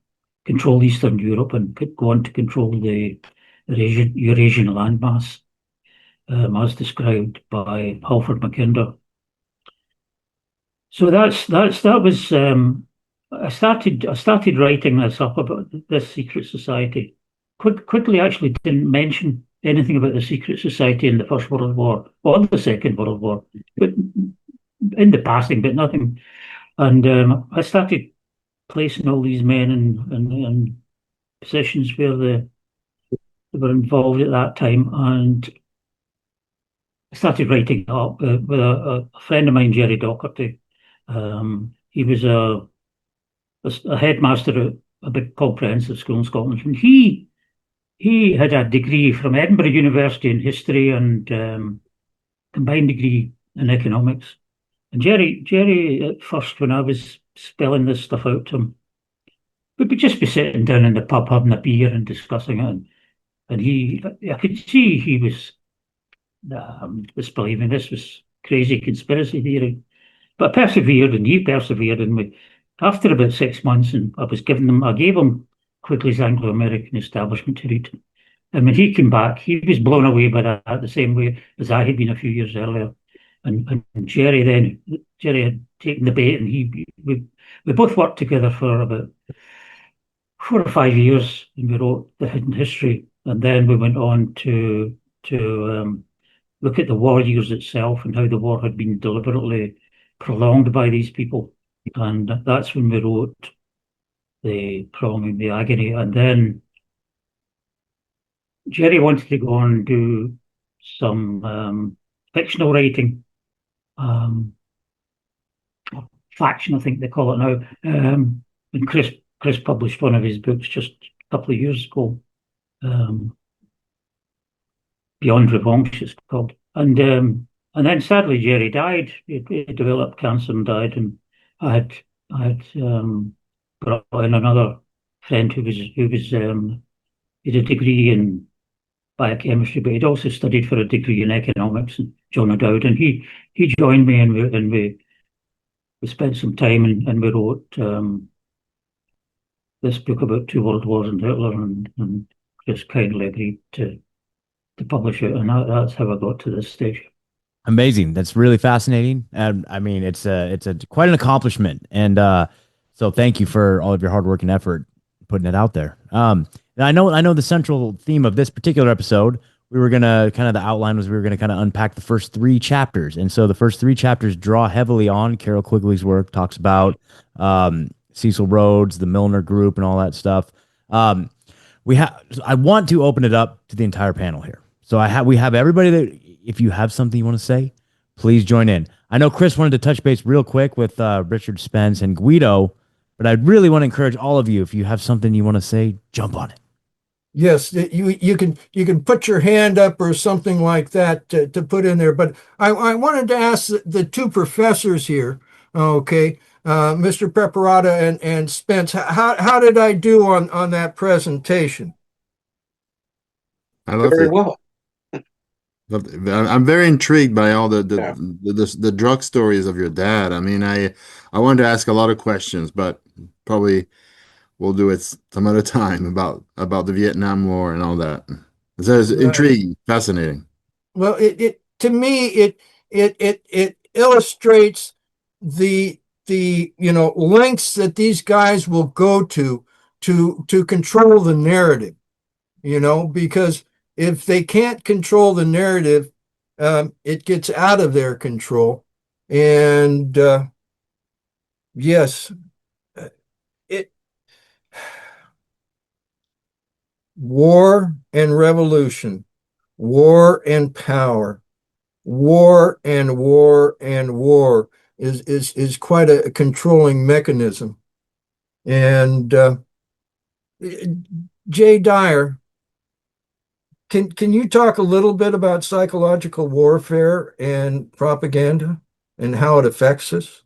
control Eastern Europe, and could go on to control the Eurasian landmass, as described by Halford Mackinder. So that was. I started writing this up about this secret society. Quickly actually didn't mention anything about the secret society in the First World War or the Second World War, but in the passing, but nothing. And I started placing all these men positions where they were involved at that time, and I started writing up with a friend of mine, Jerry Docherty. He was a headmaster at a big comprehensive school in Scotland, and he had a degree from Edinburgh University in history and combined degree in economics. And Jerry, at first, when I was spelling this stuff out to him, we'd just be sitting down in the pub having a beer and discussing it. And I could see he was disbelieving this was crazy conspiracy theory. But I persevered and he persevered. And after about 6 months, and I gave him Quigley's Anglo-American Establishment to read. And when he came back, he was blown away by that the same way as I had been a few years earlier. And Jerry had taken the bait, and we both worked together for about 4 or 5 years, and we wrote the Hidden History. And then we went on to look at the war years itself and how the war had been deliberately prolonged by these people. And that's when we wrote The Prolonging the Agony. And then Jerry wanted to go on and do some fictional writing, faction, I think they call it now. And Chris published one of his books just a couple of years ago, Beyond Revanche, it's called. And then sadly Jerry died. He developed cancer and died. And I had brought in another friend who had a degree in biochemistry, but he'd also studied for a degree in economics, and John O'Dowd, and he joined me, and we spent some time, and we wrote this book about two world wars and Hitler, and Chris kindly agreed to publish it, and that's how I got to this stage. Amazing. That's really fascinating. And I mean, it's a quite an accomplishment. And so thank you for all of your hard work and effort putting it out there. And I know the central theme of this particular episode, the outline was we were gonna kind of unpack the first three chapters. And so the first three chapters draw heavily on Carroll Quigley's work, talks about Cecil Rhodes, the Milner Group, and all that stuff. I want to open it up to the entire panel here. So we have everybody that, if you have something you want to say, please join in. I know Chris wanted to touch base real quick with Richard Spence and Guido, but I really want to encourage all of you, if you have something you want to say, jump on it. Yes, you can put your hand up or something like that to put in there. But I wanted to ask the two professors here, okay, Mr. Preparata and Spence, how did I do on that presentation? I love Very it. well. I'm very intrigued by all the drug stories of your dad. I mean, I wanted to ask a lot of questions, but probably we'll do it some other time about the Vietnam War and all that. It's intriguing, fascinating. Well, it to me it illustrates the lengths that these guys will go to control the narrative, because if they can't control the narrative, it gets out of their control. And yes, war and revolution, war and power, war and war and war is quite a controlling mechanism. And Jay Dyer, can you talk a little bit about psychological warfare and propaganda and how it affects us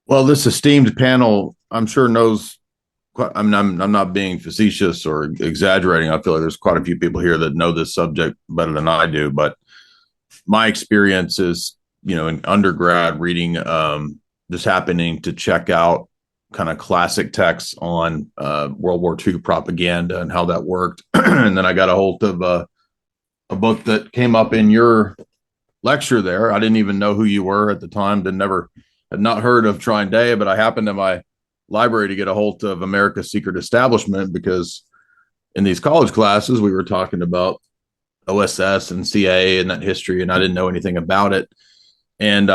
Well, this esteemed panel, I'm sure knows. I'm not being facetious or exaggerating. I feel like there's quite a few people here that know this subject better than I do. But my experience is, in undergrad reading, just happening to check out kind of classic texts on World War II propaganda and how that worked. And then I got a hold of a book that came up in your lecture there. I didn't even know who you were at the time. Had not heard of TrineDay, but I happened to my library to get a hold of America's Secret Establishment, because in these college classes we were talking about OSS and CIA and that history, and I didn't know anything about it. And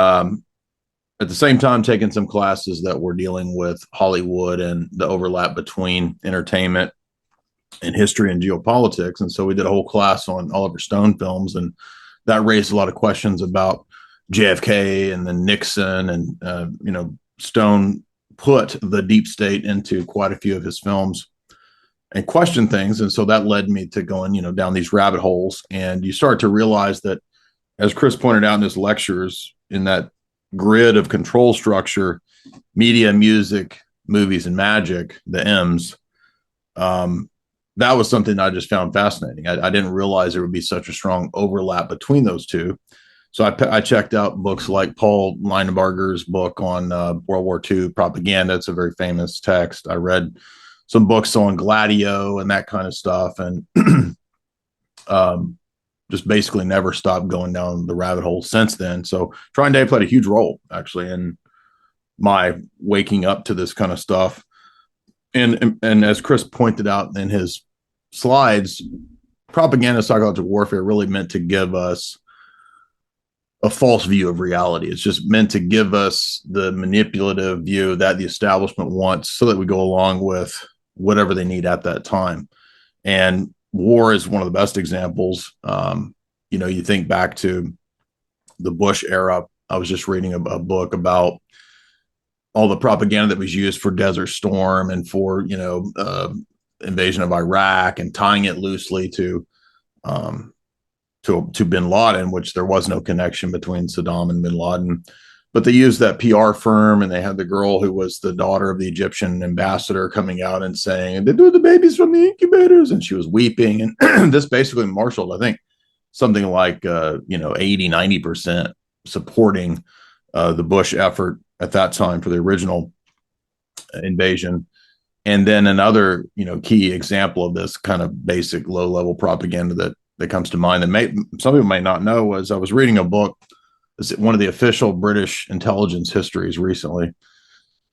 at the same time taking some classes that were dealing with Hollywood and the overlap between entertainment and history and geopolitics. And so we did a whole class on Oliver Stone films, and that raised a lot of questions about JFK and then Nixon. And, Stone put the deep state into quite a few of his films and questioned things. And so that led me to going, down these rabbit holes. And you start to realize that, as Chris pointed out in his lectures, in that grid of control structure, media, music, movies, and magic, the M's, that was something I just found fascinating. I didn't realize there would be such a strong overlap between those two. So I checked out books like Paul Leinenbarger's book on World War II propaganda. It's a very famous text. I read some books on Gladio and that kind of stuff, and just basically never stopped going down the rabbit hole since then. So TrineDay played a huge role, actually, in my waking up to this kind of stuff. And as Chris pointed out in his slides, propaganda psychological warfare really meant to give us a false view of reality. It's just meant to give us the manipulative view that the establishment wants so that we go along with whatever they need at that time. And war is one of the best examples. You think back to the Bush era. I was just reading a book about all the propaganda that was used for Desert Storm and for, invasion of Iraq, and tying it loosely to bin Laden, which there was no connection between Saddam and bin Laden. But they used that PR firm, and they had the girl who was the daughter of the Egyptian ambassador coming out and saying, they do the babies from the incubators. And she was weeping. And this basically marshaled, I think, something like, 80-90% supporting the Bush effort at that time for the original invasion. And then another, key example of this kind of basic low-level propaganda that comes to mind that some people may not know was, I was reading a book, one of the official British intelligence histories recently,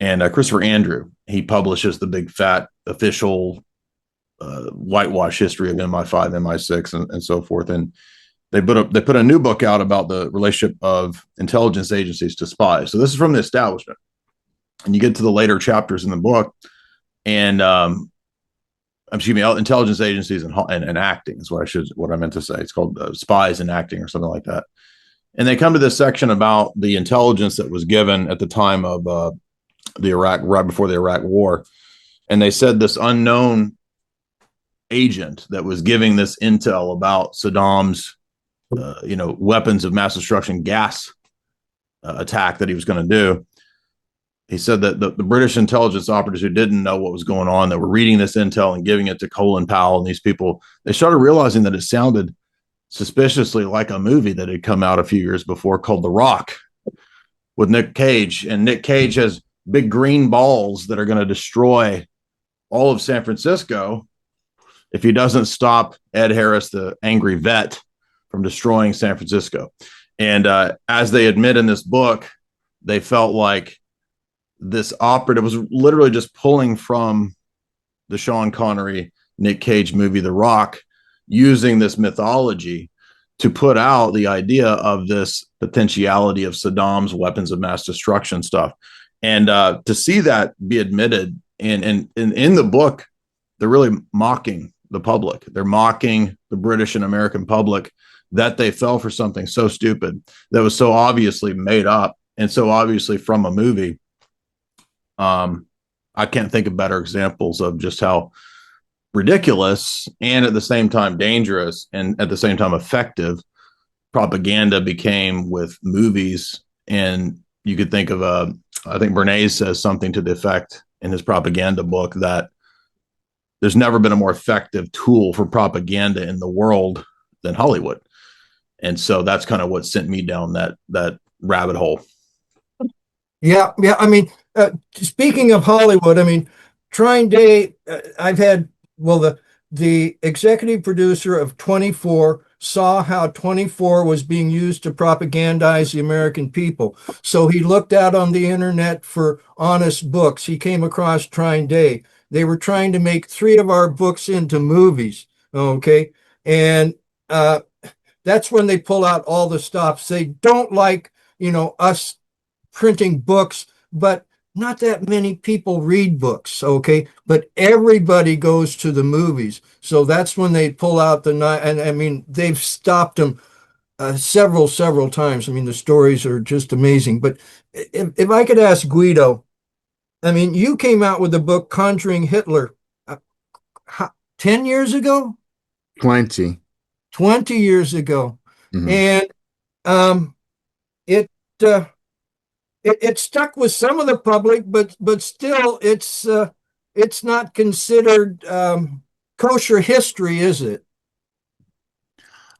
and Christopher Andrew, he publishes the big fat official whitewash history of MI5, MI6, and so forth. And they put a new book out about the relationship of intelligence agencies to spies. So this is from the establishment, and you get to the later chapters in the book, and intelligence agencies and acting is what I meant to say. It's called spies and acting or something like that. And they come to this section about the intelligence that was given at the time of the Iraq, right before the Iraq War. And they said this unknown agent that was giving this intel about Saddam's, weapons of mass destruction gas attack that he was going to do. He said that the British intelligence operatives who didn't know what was going on, that were reading this intel and giving it to Colin Powell and these people, they started realizing that it sounded suspiciously like a movie that had come out a few years before called The Rock with Nick Cage. And Nick Cage has big green balls that are going to destroy all of San Francisco if he doesn't stop Ed Harris, the angry vet, from destroying San Francisco. And as they admit in this book, they felt like this operative was literally just pulling from the Sean Connery, Nick Cage movie, The Rock, using this mythology to put out the idea of this potentiality of Saddam's weapons of mass destruction stuff. And to see that be admitted in the book, they're really mocking the public. They're mocking the British and American public that they fell for something so stupid that was so obviously made up and so obviously from a movie. I can't think of better examples of just how ridiculous and at the same time dangerous and at the same time effective propaganda became with movies. And you could think of I think Bernays says something to the effect in his propaganda book that there's never been a more effective tool for propaganda in the world than Hollywood. And so that's kind of what sent me down that rabbit hole. Yeah. I mean, speaking of Hollywood, I mean, TrineDay, I've had, well, the executive producer of 24 saw how 24 was being used to propagandize the American people. So he looked out on the internet for honest books. He came across TrineDay. They were trying to make 3 of our books into movies. Okay. And that's when they pull out all the stops. They don't like, us printing books, but not that many people read books, okay? But everybody goes to the movies. So that's when they pull out the knife. And I mean, they've stopped them several times. I mean, the stories are just amazing. But if I could ask Guido, I mean, you came out with the book Conjuring Hitler 10 years ago? 20. 20 years ago. Mhm. And it it stuck with some of the public, but still it's not considered kosher history, is it?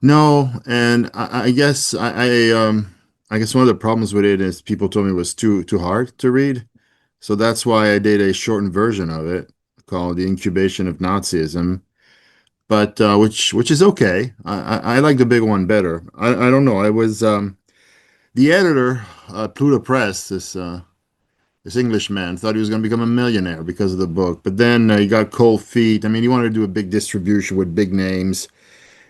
No, and I guess one of the problems with it is people told me it was too hard to read. So that's why I did a shortened version of it called The Incubation of Nazism, but which is okay. I like the big one better. I don't know. I was the editor, Pluto Press, this Englishman, thought he was going to become a millionaire because of the book, but then he got cold feet. I mean, he wanted to do a big distribution with big names.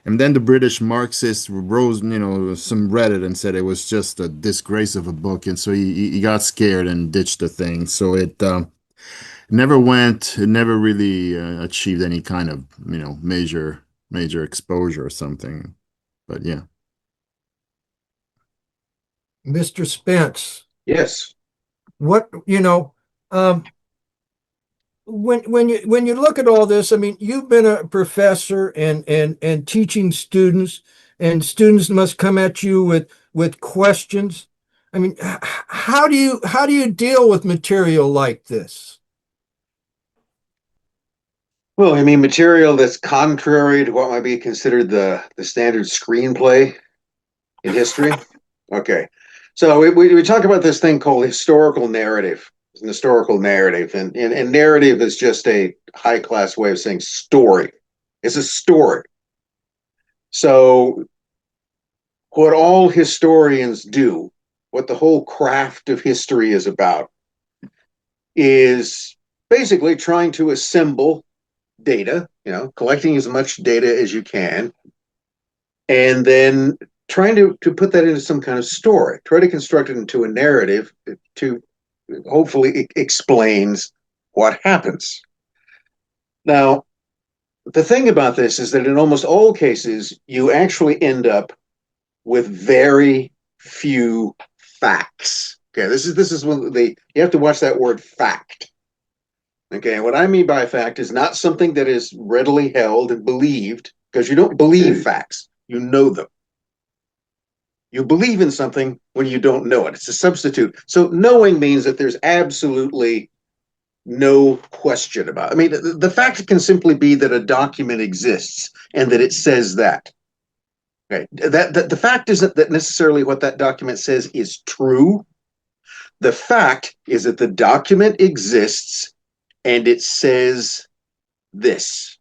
And then the British Marxists rose, some Reddit and said it was just a disgrace of a book, and so he got scared and ditched the thing. So it never really achieved any kind of major exposure or something. But yeah, Mr. Spence, Yes. what when you look at all this, I mean, you've been a professor and teaching students, and students must come at you with questions. I mean, how do you deal with material like this? Well, I mean, material that's contrary to what might be considered the standard screenplay in history. Okay. So we talk about this thing called historical narrative. It's an historical narrative. And narrative is just a high class way of saying story. It's a story. So what all historians do, what the whole craft of history is about, is basically trying to assemble data, collecting as much data as you can, and then trying to put that into some kind of story, try to construct it into a narrative to hopefully explains what happens. Now, the thing about this is that in almost all cases, you actually end up with very few facts. Okay, this is when you have to watch that word fact. Okay, what I mean by fact is not something that is readily held and believed, because you don't believe facts, you know them. You believe in something when you don't know it. It's a substitute. So knowing means that there's absolutely no question about it. I mean, the fact can simply be that a document exists and that it says that. Okay, that the fact isn't that necessarily what that document says is true. The fact is that the document exists and it says this.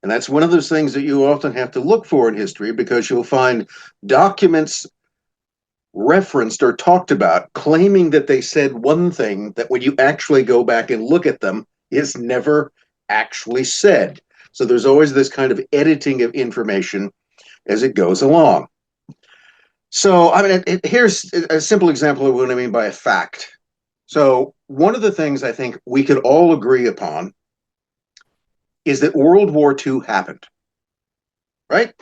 And that's one of those things that you often have to look for in history, because you'll find documents referenced or talked about claiming that they said one thing that when you actually go back and look at them is never actually said. So there's always this kind of editing of information as it goes along. So, I mean, here's a simple example of what I mean by a fact. So one of the things I think we could all agree upon is that World War II happened, right?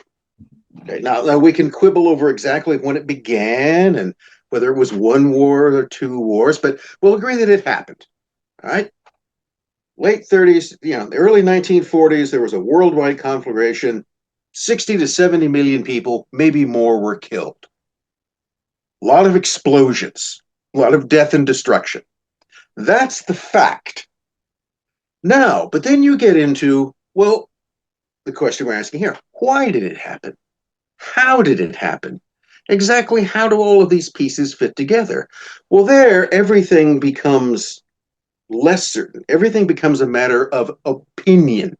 Okay, now we can quibble over exactly when it began and whether it was one war or two wars, but we'll agree that it happened, all right? Late 30s, the early 1940s, there was a worldwide conflagration. 60 to 70 million people, maybe more, were killed. A lot of explosions, a lot of death and destruction. That's the fact. Now, but then you get into, well, the question we're asking here, why did it happen? How did it happen? Exactly how do all of these pieces fit together? Well, there, everything becomes less certain. Everything becomes a matter of opinion.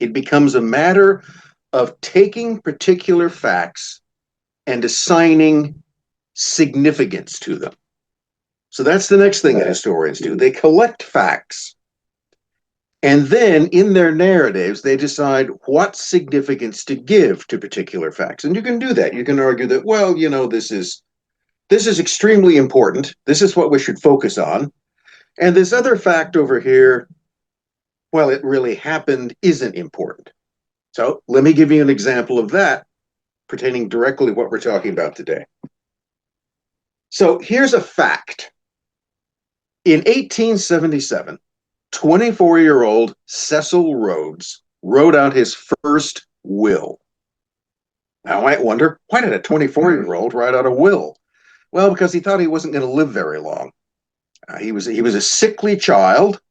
It becomes a matter of taking particular facts and assigning significance to them. So that's the next thing that historians do. They collect facts, and then in their narratives, they decide what significance to give to particular facts. And you can do that. You can argue that, well, this is this is extremely important. This is what we should focus on. And this other fact over here, well, it really happened, isn't important. So let me give you an example of that pertaining directly to what we're talking about today. So here's a fact. In 1877, 24-year-old Cecil Rhodes wrote out his first will. Now, I might wonder, why did a 24-year-old write out a will? Well, because he thought he wasn't going to live very long. He was a sickly child.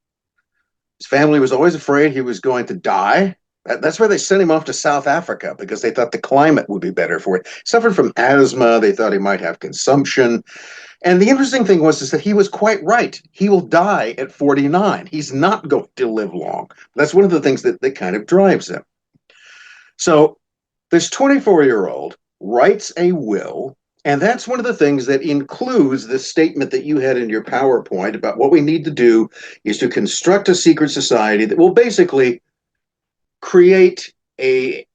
His family was always afraid he was going to die. That's why they sent him off to South Africa, because they thought the climate would be better for it. Suffered from asthma. They thought he might have consumption. And the interesting thing is that he was quite right. He will die at 49. He's not going to live long. That's one of the things that kind of drives him. So this 24-year-old writes a will, and that's one of the things that includes this statement that you had in your PowerPoint about what we need to do is to construct a secret society that will basically create a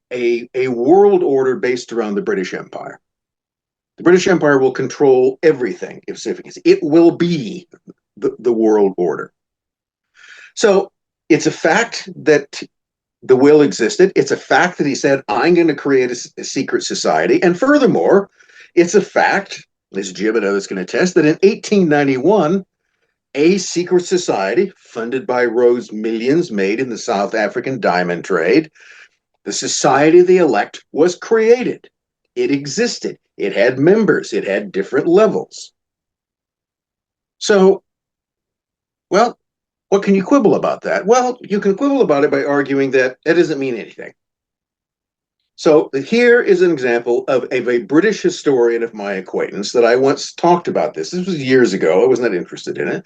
world order based around the British Empire. The British Empire will control everything if significance. It will be the world order. So it's a fact that the will existed. It's a fact that he said, I'm going to create a secret society. And furthermore, it's a fact, as Jim and others can attest, that in 1891, a secret society funded by Rhodes' millions made in the South African diamond trade, the Society of the Elect, was created. It existed. It had members. It had different levels. So, well, what can you quibble about that? Well, you can quibble about it by arguing that it doesn't mean anything. So here is an example of a British historian of my acquaintance that I once talked about this. This was years ago. I was not interested in it.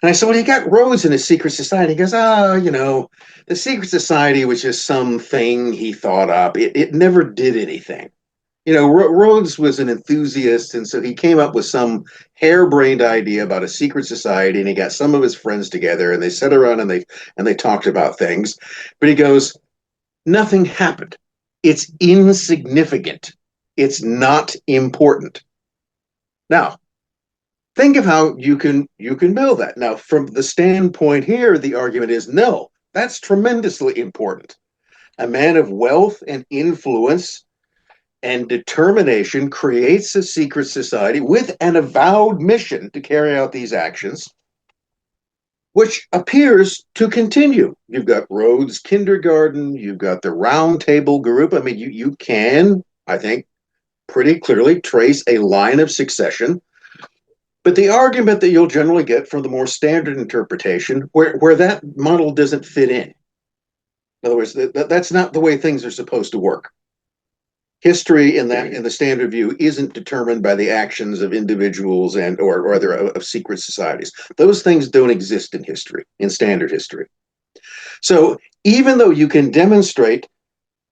And I said, well, he got Rhodes in a secret society. He goes, the secret society was just something he thought up. It never did anything. Rhodes was an enthusiast, and so he came up with some harebrained idea about a secret society, and he got some of his friends together, and they sat around and they talked about things. But he goes, nothing happened. It's insignificant. It's not important. Now, think of how you can build that. Now, from the standpoint here, the argument is no, that's tremendously important. A man of wealth and influence and determination creates a secret society with an avowed mission to carry out these actions, which appears to continue. You've got Rhodes Kindergarten, you've got the Roundtable group. I mean, you can, I think, pretty clearly trace a line of succession. But the argument that you'll generally get from the more standard interpretation, where that model doesn't fit in other words, that's not the way things are supposed to work. History in the standard view isn't determined by the actions of individuals or other of secret societies. Those things don't exist in history, in standard history. So even though you can demonstrate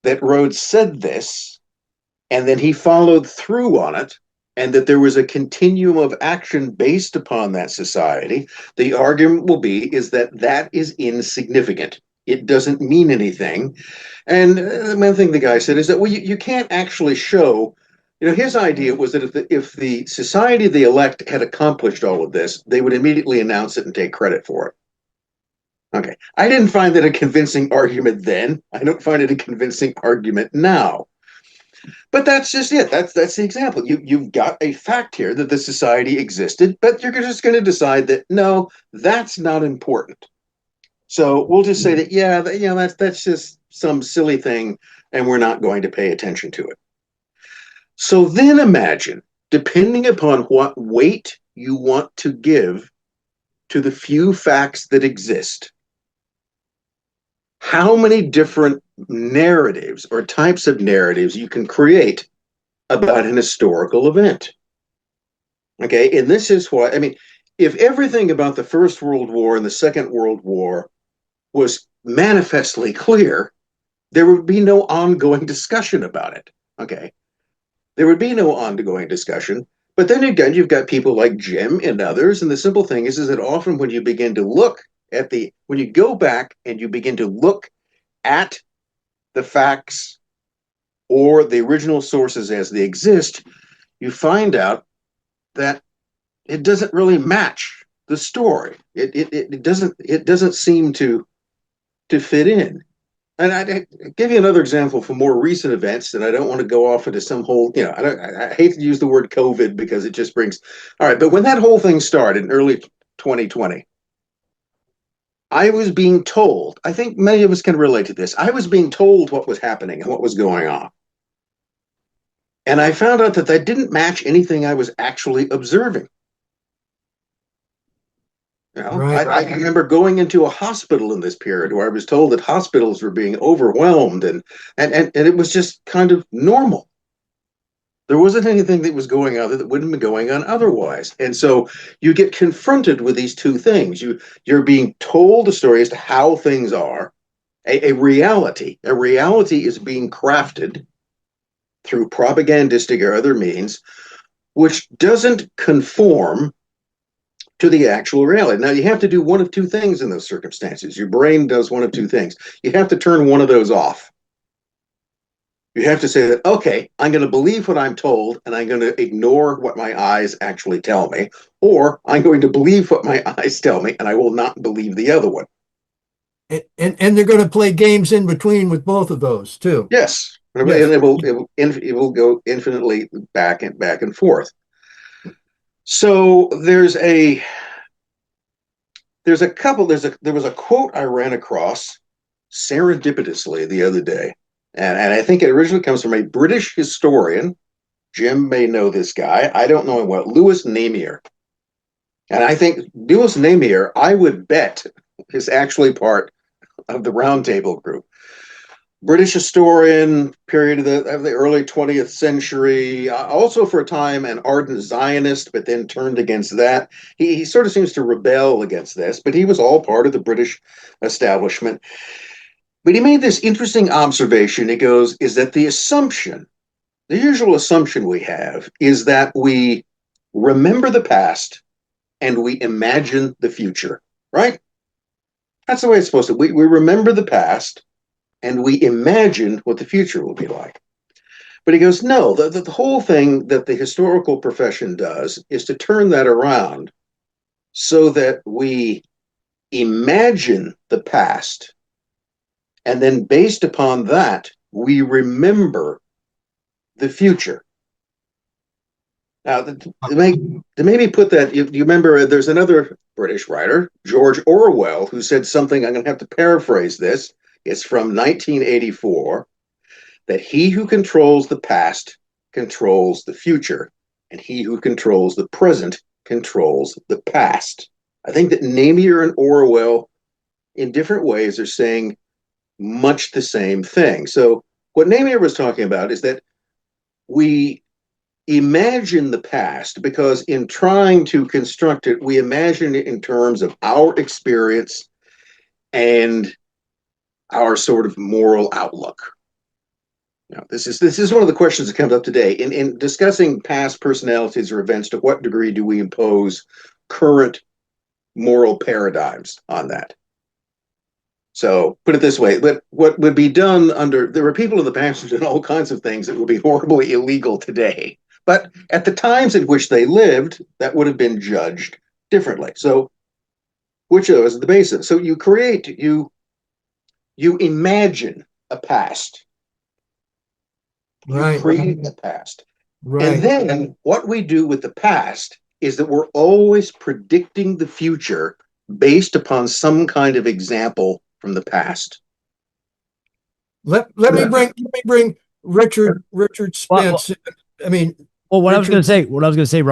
that Rhodes said this, and then he followed through on it, and that there was a continuum of action based upon that society, the argument will be is that is insignificant. It doesn't mean anything. And one thing the guy said is that, well, you can't actually show, his idea was that if the Society of the Elect had accomplished all of this, they would immediately announce it and take credit for it. Okay. I didn't find that a convincing argument then. I don't find it a convincing argument now. But that's just it. That's the example. You've got a fact here that the society existed, but you're just going to decide that, no, that's not important. So we'll just say that, that's just some silly thing, and we're not going to pay attention to it. So then imagine, depending upon what weight you want to give to the few facts that exist, how many different narratives or types of narratives you can create about an historical event. Okay, and this is why, if everything about the First World War and the Second World War was manifestly clear, there would be no ongoing discussion about it. Okay, there would be no ongoing discussion. But then again, you've got people like Jim and others, and the simple thing is that often when you begin to look at when you go back and you begin to look at the facts or the original sources as they exist, you find out that it doesn't really match the story. It doesn't seem to fit in. And I give you another example from more recent events, and I don't want to go off into some whole, I hate to use the word COVID because it just brings, all right, but when that whole thing started in early 2020, I was being told, I think many of us can relate to this, I was being told what was happening and what was going on. And I found out that didn't match anything I was actually observing. Right. I remember going into a hospital in this period where I was told that hospitals were being overwhelmed and it was just kind of normal. There wasn't anything that was going on that wouldn't be going on otherwise. And so you get confronted with these two things. You're being told a story as to how things are, a reality. A reality is being crafted through propagandistic or other means, which doesn't conform to the actual reality. Now, you have to do one of two things in those circumstances. Your brain does one of two things. You have to turn one of those off. You have to say that, okay, I'm going to believe what I'm told, and I'm going to ignore what my eyes actually tell me, or I'm going to believe what my eyes tell me, and I will not believe the other one. And they're going to play games in between with both of those too. Yes, and Yes. it will go infinitely back and forth. So there was a quote I ran across serendipitously the other day, and I think it originally comes from a British historian. Jim may know this guy. I don't know him well. Lewis Namier. And I think Lewis Namier, I would bet, is actually part of the Roundtable group. British historian, period of the early 20th century, also for a time an ardent Zionist, but then turned against that. He sort of seems to rebel against this, but he was all part of the British establishment. But he made this interesting observation. He goes, is that the usual assumption we have is that we remember the past and we imagine the future, right? That's the way it's supposed to be. We remember the past and we imagine what the future will be like. But he goes, no, the whole thing that the historical profession does is to turn that around so that we imagine the past, and then based upon that, we remember the future. Now, to maybe put that, you remember there's another British writer, George Orwell, who said something, I'm going to have to paraphrase this. It's from 1984, that he who controls the past controls the future, and he who controls the present controls the past. I think that Namier and Orwell, in different ways, are saying much the same thing. So what Namier was talking about is that we imagine the past because in trying to construct it, we imagine it in terms of our experience and our sort of moral outlook. Now, this is one of the questions that comes up today in discussing past personalities or events. To what degree do we impose current moral paradigms on that? So put it this way, but what would be done there were people in the past who did all kinds of things that would be horribly illegal today. But at the times in which they lived, that would have been judged differently. So which of those is the basis? So you imagine a past. Right. You create a past. Right. And then what we do with the past is that we're always predicting the future based upon some kind of example from the past. Let me bring Richard Spence. What I was going to say,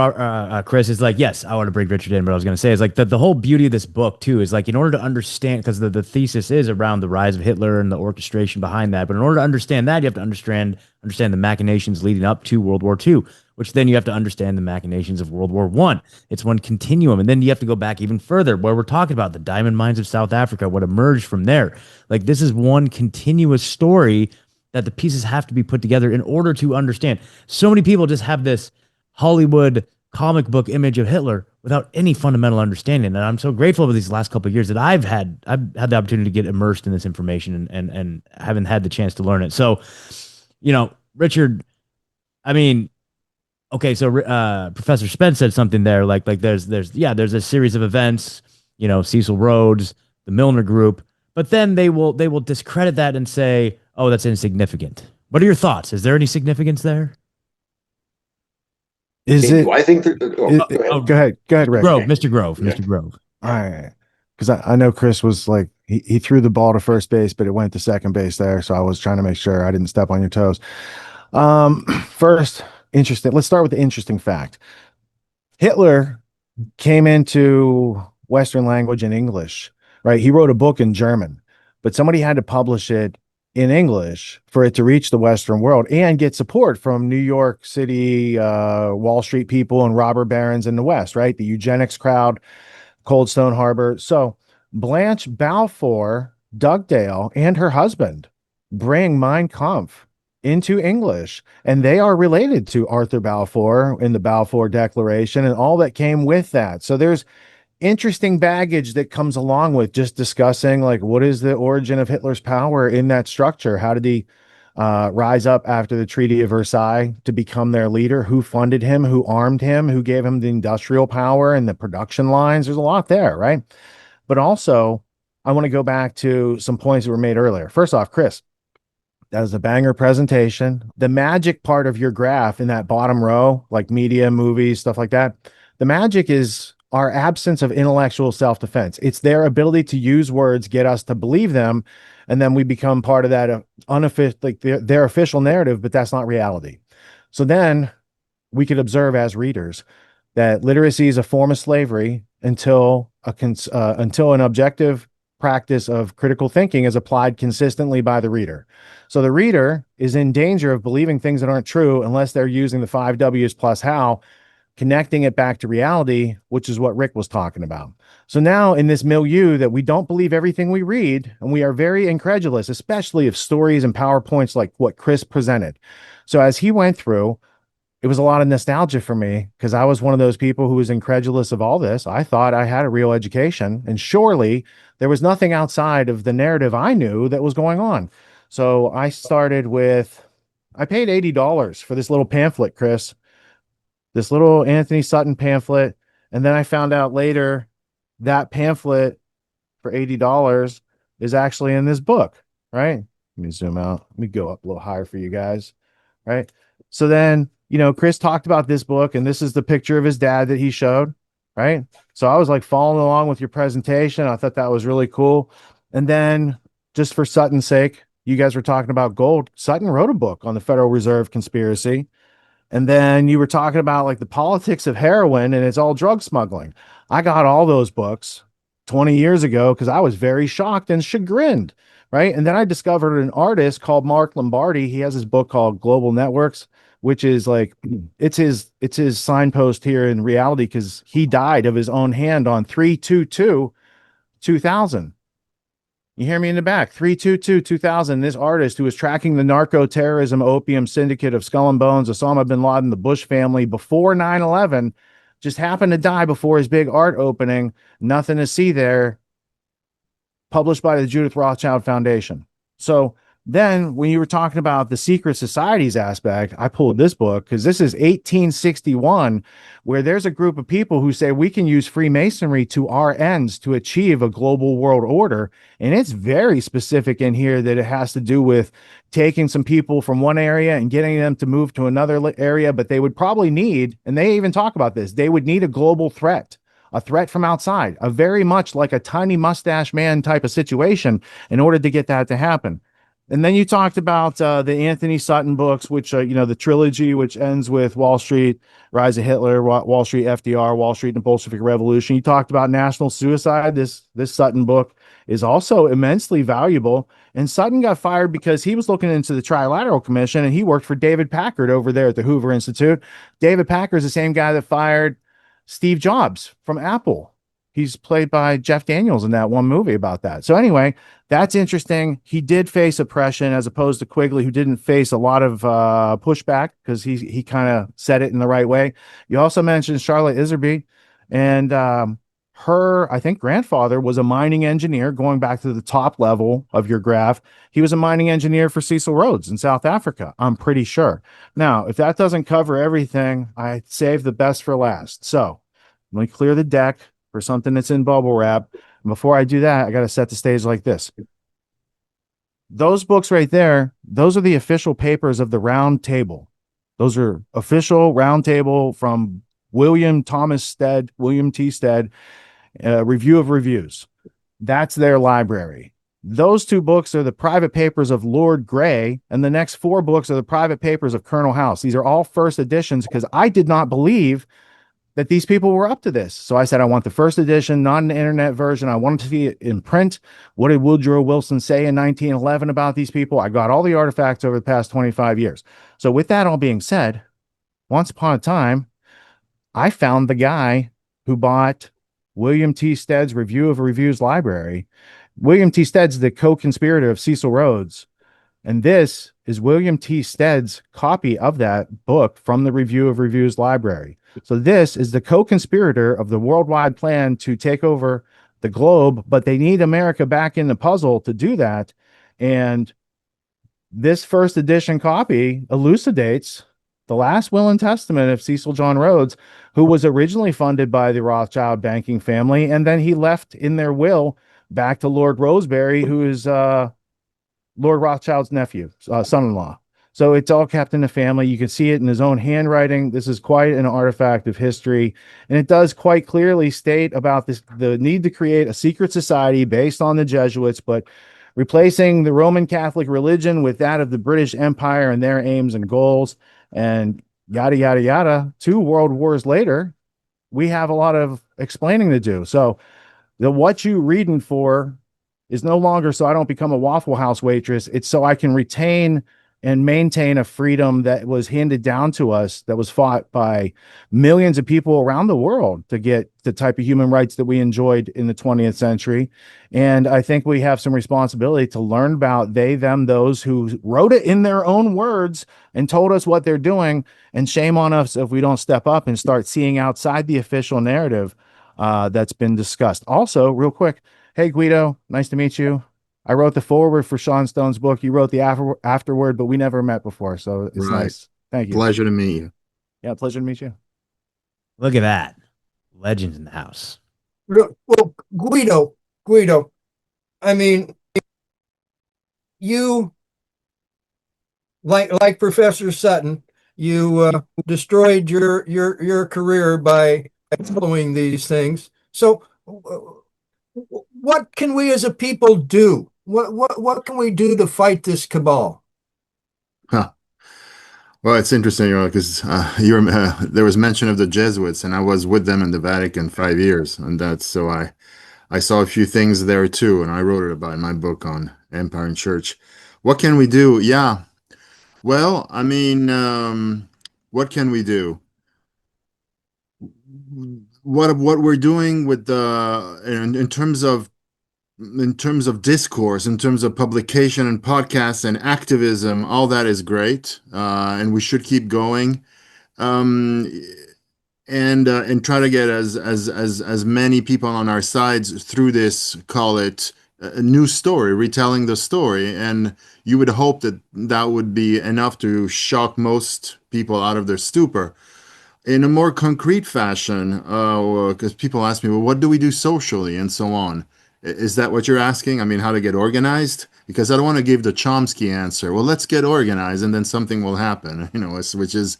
Chris, is like, yes, I want to bring Richard in, but I was going to say is like the whole beauty of this book too is like in order to understand, because the thesis is around the rise of Hitler and the orchestration behind that, but in order to understand that, you have to understand the machinations leading up to World War II, which then you have to understand the machinations of World War I. It's one continuum, and then you have to go back even further, where we're talking about the diamond mines of South Africa, what emerged from there. Like this is one continuous story that the pieces have to be put together in order to understand. So many people just have this Hollywood comic book image of Hitler without any fundamental understanding. And I'm so grateful for these last couple of years that I've had the opportunity to get immersed in this information and haven't had the chance to learn it. So, Richard, Okay, so Professor Spence said something there, like there's a series of events, Cecil Rhodes, the Milner Group, but then they will discredit that and say, oh, that's insignificant. What are your thoughts? Is there any significance there? Is Do it? I think that? Oh, go ahead. Oh, Go ahead, Rick. Grove, Mr. Grove, Yeah. Mr. Grove. All right. Because I know Chris was like, he threw the ball to first base, but it went to second base there. So I was trying to make sure I didn't step on your toes. First, interesting. Let's start with the interesting fact. Hitler came into Western language in English, right? He wrote a book in German, but somebody had to publish it in English for it to reach the Western world and get support from New York City, Wall Street people, and robber barons in the West, right? The eugenics crowd, Cold Stone Harbor. So Blanche Balfour Dugdale and her husband bring Mein Kampf into English, and they are related to Arthur Balfour in the Balfour Declaration and all that came with that. So there's interesting baggage that comes along with just discussing like what is the origin of Hitler's power in that structure? How did he rise up after the Treaty of Versailles to become their leader? Who funded him? Who armed him? Who gave him the industrial power and the production lines? There's a lot there, right? But also, I want to go back to some points that were made earlier. First off, Chris, that was a banger presentation. The magic part of your graph in that bottom row, like media, movies, stuff like that, the magic is our absence of intellectual self-defense. It's their ability to use words, get us to believe them, and then we become part of that unofficial, like their official narrative, but that's not reality. So then we could observe as readers that literacy is a form of slavery until an objective practice of critical thinking is applied consistently by the reader. So the reader is in danger of believing things that aren't true unless they're using the 5 W's plus how, connecting it back to reality, which is what Rick was talking about. So now in this milieu that we don't believe everything we read, and we are very incredulous, especially of stories and PowerPoints like what Chris presented. So as he went through, it was a lot of nostalgia for me because I was one of those people who was incredulous of all this. I thought I had a real education, and surely there was nothing outside of the narrative I knew that was going on. So I started with, I paid $80 for this little pamphlet, Chris, this little Anthony Sutton pamphlet. And then I found out later that pamphlet for $80 is actually in this book, right? Let me zoom out. Let me go up a little higher for you guys, right? So then, Chris talked about this book, and this is the picture of his dad that he showed, right? So I was like following along with your presentation. I thought that was really cool. And then just for Sutton's sake, you guys were talking about gold. Sutton wrote a book on the Federal Reserve conspiracy. And then you were talking about like the politics of heroin, and it's all drug smuggling. I got all those books 20 years ago because I was very shocked and chagrined, right? And then I discovered an artist called Mark Lombardi. He has his book called Global Networks, which is like it's his signpost here in reality because he died of his own hand on 3/22/2000. You hear me in the back? 3/22/2000. This artist who was tracking the narco-terrorism opium syndicate of Skull and Bones, Osama bin Laden, the Bush family before 9/11, just happened to die before his big art opening. Nothing to see there. Published by the Judith Rothschild Foundation. So then when you were talking about the secret societies aspect, I pulled this book because this is 1861, where there's a group of people who say we can use Freemasonry to our ends to achieve a global world order. And it's very specific in here that it has to do with taking some people from one area and getting them to move to another area. But they would probably need, and they even talk about this, they would need a global threat. A threat from outside, a very much like a tiny mustache man type of situation in order to get that to happen. And then you talked about the Anthony Sutton books, which, the trilogy, which ends with Wall Street, Rise of Hitler, Wall Street, FDR, Wall Street, and the Bolshevik Revolution. You talked about national suicide. This Sutton book is also immensely valuable. And Sutton got fired because he was looking into the Trilateral Commission, and he worked for David Packard over there at the Hoover Institute. David Packard is the same guy that fired Steve Jobs from Apple. He's played by Jeff Daniels in that one movie about that. So anyway, that's interesting. He did face oppression as opposed to Quigley, who didn't face a lot of pushback because he kind of said it in the right way. You also mentioned Charlotte Iserby, and her, I think, grandfather was a mining engineer, going back to the top level of your graph. He was a mining engineer for Cecil Rhodes in South Africa, I'm pretty sure. Now, if that doesn't cover everything, I saved the best for last. So let me clear the deck for something that's in bubble wrap. And before I do that, I got to set the stage like this. Those books right there, those are the official papers of the Round Table. Those are official Round Table from William T. Stead, Review of Reviews. That's their library. Those two books are the private papers of Lord Grey, and the next four books are the private papers of Colonel House. These are all first editions because I did not believe that these people were up to this. So I said, I want the first edition, not an internet version. I wanted to see it in print. What did Woodrow Wilson say in 1911 about these people? I got all the artifacts over the past 25 years. So with that all being said, once upon a time, I found the guy who bought William T. Stead's Review of Reviews library. William T. Stead's the co-conspirator of Cecil Rhodes. And this is William T. Stead's copy of that book from the Review of Reviews library. So this is the co-conspirator of the worldwide plan to take over the globe, but they need America back in the puzzle to do that. And this first edition copy elucidates the last will and testament of Cecil John Rhodes, who was originally funded by the Rothschild banking family, and then he left in their will back to Lord Rosebery, who is Lord Rothschild's nephew, son-in-law. So it's all kept in the family. You can see it in his own handwriting. This is quite an artifact of history. And it does quite clearly state about this, the need to create a secret society based on the Jesuits, but replacing the Roman Catholic religion with that of the British Empire and their aims and goals, and yada, yada, yada. 2 world wars later, we have a lot of explaining to do. So the what you reading for is no longer so I don't become a Waffle House waitress. It's so I can retain and maintain a freedom that was handed down to us, that was fought by millions of people around the world to get the type of human rights that we enjoyed in the 20th century. And I think we have some responsibility to learn about they, them, those who wrote it in their own words and told us what they're doing. And shame on us if we don't step up and start seeing outside the official narrative that's been discussed. Also, real quick, hey, Guido, nice to meet you. I wrote the foreword for Sean Stone's book. You wrote the afterword, but we never met before. So it's Right. nice. Thank you. Pleasure to meet you. Yeah, pleasure to meet you. Look at that. Legends in the house. Well, Guido, I mean, you, like Professor Sutton, you destroyed your career by following these things. So what can we as a people do? What can we do to fight this cabal? Huh. Well, it's interesting, because there was mention of the Jesuits, and I was with them in the Vatican 5 years, and that's so I saw a few things there too, and I wrote it about in my book on Empire and Church. What can we do? Yeah. Well, I mean, what can we do? What we're doing with the in terms of discourse, in terms of publication and podcasts and activism, all that is great, and we should keep going, and try to get as many people on our sides through this, call it a new story, retelling the story. And you would hope that that would be enough to shock most people out of their stupor. In a more concrete fashion, because people ask me, well, what do we do socially and so on? Is that what you're asking? I mean, how to get organized? Because I don't want to give the Chomsky answer. Well, let's get organized and then something will happen, which is,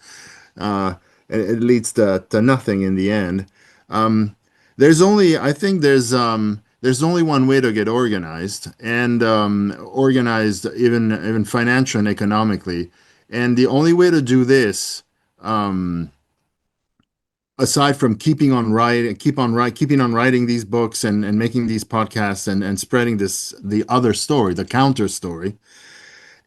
it leads to nothing in the end. I think there's only one way to get organized, and organized even financially and economically. And the only way to do this, aside from keeping on writing these books and making these podcasts and spreading the other story, the counter story,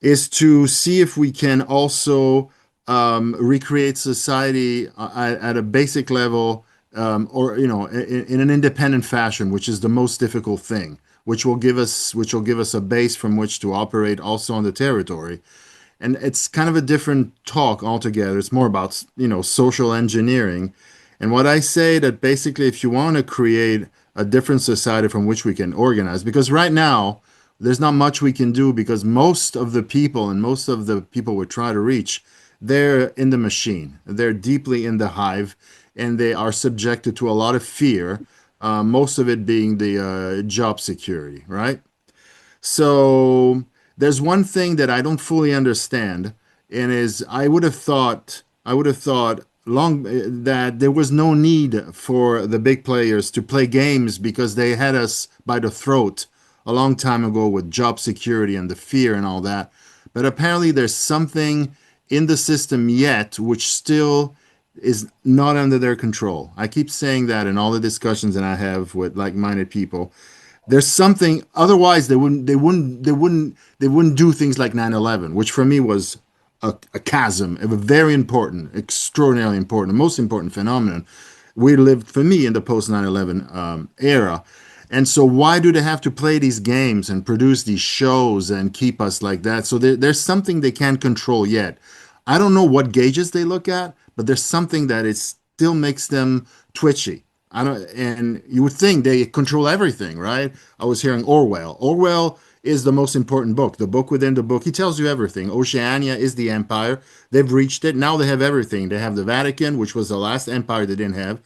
is to see if we can also recreate society at a basic level, or in an independent fashion, which is the most difficult thing, which will give us a base from which to operate also on the territory. And it's kind of a different talk altogether. It's more about social engineering. And what I say that basically, if you want to create a different society from which we can organize, because right now there's not much we can do because most of the people and most of the people we're trying to reach, they're in the machine. They're deeply in the hive, and they are subjected to a lot of fear. Most of it being the job security, right? So there's one thing that I don't fully understand, and is I would have thought long that there was no need for the big players to play games because they had us by the throat a long time ago with job security and the fear and all that. But apparently there's something in the system yet which still is not under their control. I keep saying that in all the discussions that I have with like-minded people. There's something, otherwise they wouldn't do things like 9/11, which for me was a chasm, a very important, extraordinarily important, the most important phenomenon. We lived, for me, in the post 9/11 era. And so why do they have to play these games and produce these shows and keep us like that? So there's something they can't control yet. I don't know what gauges they look at, but there's something that it still makes them twitchy. I don't, and you would think they control everything, right? I was hearing Orwell. Orwell is the most important book, the book within the book. He tells you everything. Oceania is the empire. They've reached it. Now they have everything. They have the Vatican, which was the last empire they didn't have.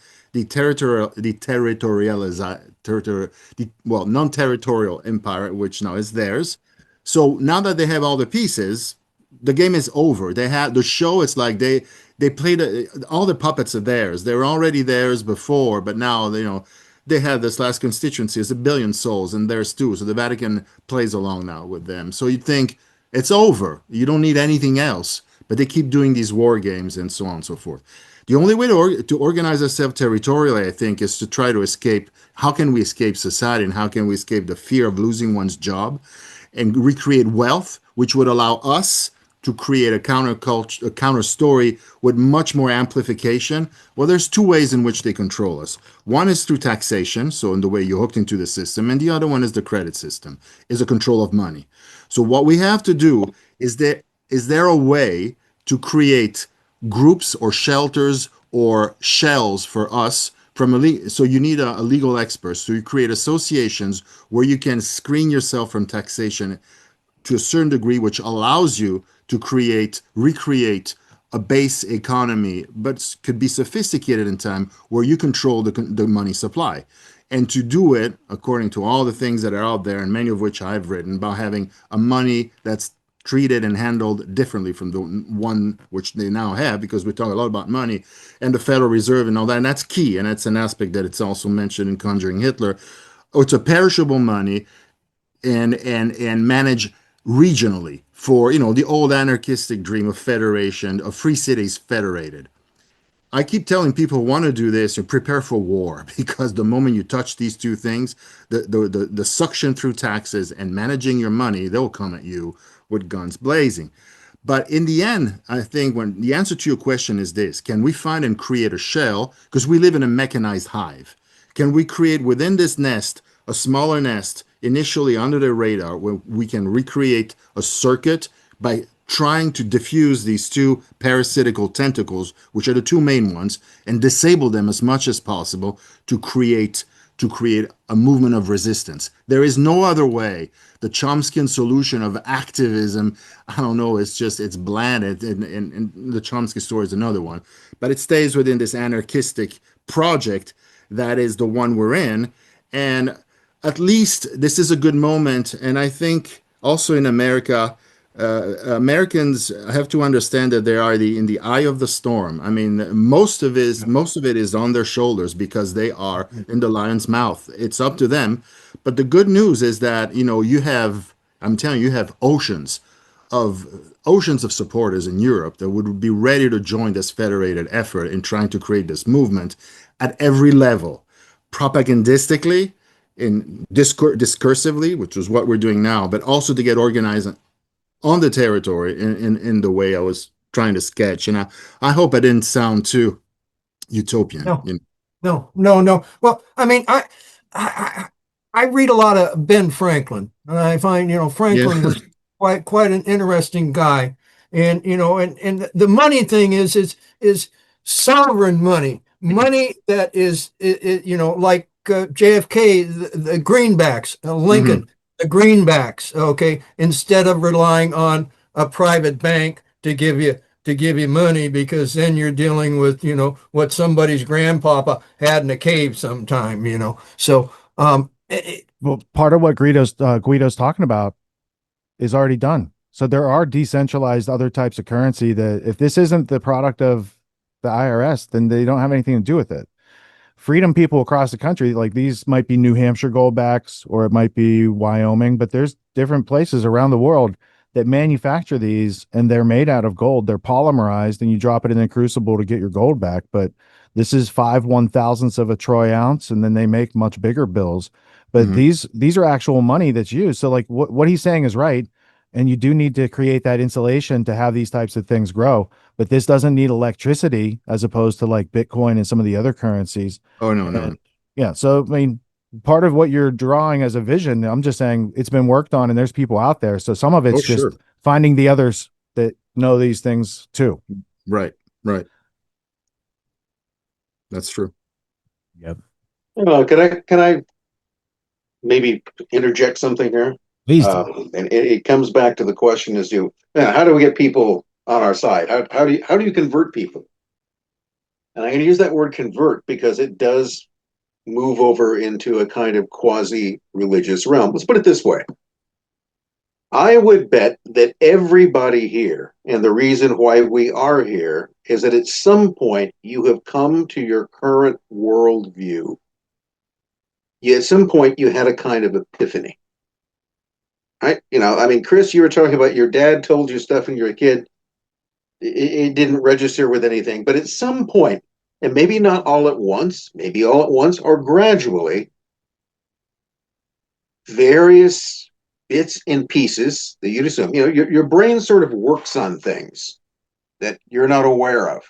Well, non-territorial empire, which now is theirs. So now that they have all the pieces, the game is over. They have the show. It's like they played all the puppets are theirs. They were already theirs before, but now they have this last constituency. It's 1 billion souls, and theirs too. So the Vatican plays along now with them. So you'd think it's over. You don't need anything else. But they keep doing these war games and so on and so forth. The only way to organize ourselves territorially, I think, is to try to escape. How can we escape society, and how can we escape the fear of losing one's job and recreate wealth, which would allow us to create a counter culture, a counter story with much more amplification? Well, there's two ways in which they control us. One is through taxation, so in the way you're hooked into the system, and the other one is the credit system, is a control of money. So what we have to do is there a way to create groups or shelters or shells for us from so you need a legal expert. So you create associations where you can screen yourself from taxation to a certain degree, which allows you to recreate a base economy, but could be sophisticated in time where you control the money supply. And to do it, according to all the things that are out there, and many of which I've written, about having a money that's treated and handled differently from the one which they now have, because we talk a lot about money and the Federal Reserve and all that, and that's key, and that's an aspect that it's also mentioned in Conjuring Hitler. Oh, it's a perishable money, and manage regionally for the old anarchistic dream of federation, of free cities federated. I keep telling people who want to do this to prepare for war, because the moment you touch these two things, the suction through taxes and managing your money, they'll come at you with guns blazing. But in the end, I think when the answer to your question is this: can we find and create a shell? Because we live in a mechanized hive. Can we create within this nest a smaller nest initially under the radar where we can recreate a circuit by trying to diffuse these two parasitical tentacles, which are the two main ones, and disable them as much as possible to create a movement of resistance? There is no other way. The Chomskyan solution of activism, I don't know, it's bland, and the Chomsky story is another one, but it stays within this anarchistic project that is the one we're in. And at least this is a good moment. And I think also in America, Americans have to understand that they are in the eye of the storm. I mean, most of it is on their shoulders because they are in the lion's mouth. It's up to them. But the good news is that I'm telling you, you have oceans of supporters in Europe that would be ready to join this federated effort in trying to create this movement at every level, propagandistically, in discursively, which is what we're doing now, but also to get organized on the territory in the way I was trying to sketch. And I hope I didn't sound too utopian. No. Well, I mean, I read a lot of Ben Franklin, and I find Franklin was quite an interesting guy. And and the money thing is sovereign money. money that is, like JFK, the greenbacks, Lincoln, the greenbacks, okay, instead of relying on a private bank to give you money, because then you're dealing with, what somebody's grandpapa had in a cave sometime, So, Well, part of what Guido's talking about is already done. So there are decentralized other types of currency that if this isn't the product of the IRS, then they don't have anything to do with it. Freedom people across the country, like these might be New Hampshire goldbacks or it might be Wyoming, but there's different places around the world that manufacture these and they're made out of gold. They're polymerized and you drop it in a crucible to get your gold back. But this is 5/1000ths of a troy ounce, and then they make much bigger bills. But these are actual money that's used. So like what he's saying is right. And you do need to create that insulation to have these types of things grow. But this doesn't need electricity as opposed to like Bitcoin and some of the other currencies. Oh, no. And, yeah. So, I mean, part of what you're drawing as a vision, I'm just saying it's been worked on and there's people out there. So some of it's just finding the others that know these things too. Right. That's true. Yep. Can I maybe interject something here? Please. And it comes back to the question as to how do we get people on our side? How do you convert people? And I'm going to use that word convert because it does move over into a kind of quasi-religious realm. Let's put it this way. I would bet that everybody here, and the reason why we are here, is that at some point you have come to your current worldview. At some point you had a kind of epiphany. Right? Chris, you were talking about your dad told you stuff when you were a kid. It didn't register with anything. But at some point, and maybe not all at once, maybe all at once or gradually, various bits and pieces that you'd assume, your brain sort of works on things that you're not aware of.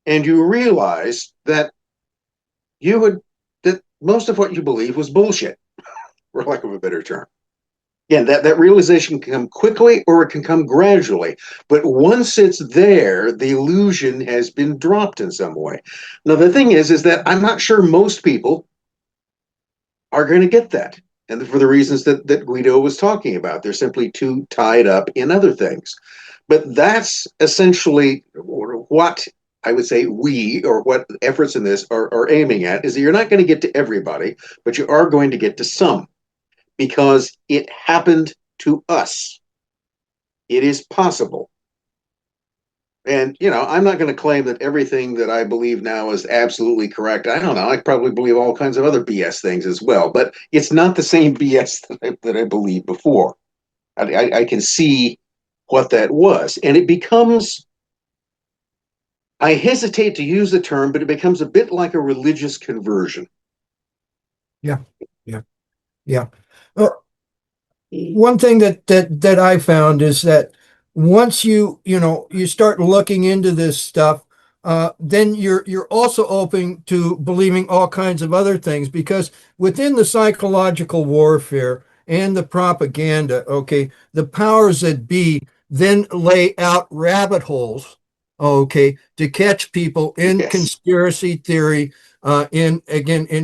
And you realize that that most of what you believe was bullshit, for lack of a better term. Again, that realization can come quickly or it can come gradually. But once it's there, the illusion has been dropped in some way. Now, the thing is that I'm not sure most people are going to get that. And for the reasons that Guido was talking about, they're simply too tied up in other things. But that's essentially what I would say what efforts in this are aiming at, is that you're not going to get to everybody, but you are going to get to some. Because it happened to us. It is possible. And, I'm not going to claim that everything that I believe now is absolutely correct. I don't know. I probably believe all kinds of other BS things as well. But it's not the same BS that I believed before. I can see what that was. And it becomes, I hesitate to use the term, but it becomes a bit like a religious conversion. Yeah. One thing that I found is that once you start looking into this stuff, then you're also open to believing all kinds of other things, because within the psychological warfare and the propaganda, okay, the powers that be then lay out rabbit holes, okay, to catch people in conspiracy theory, in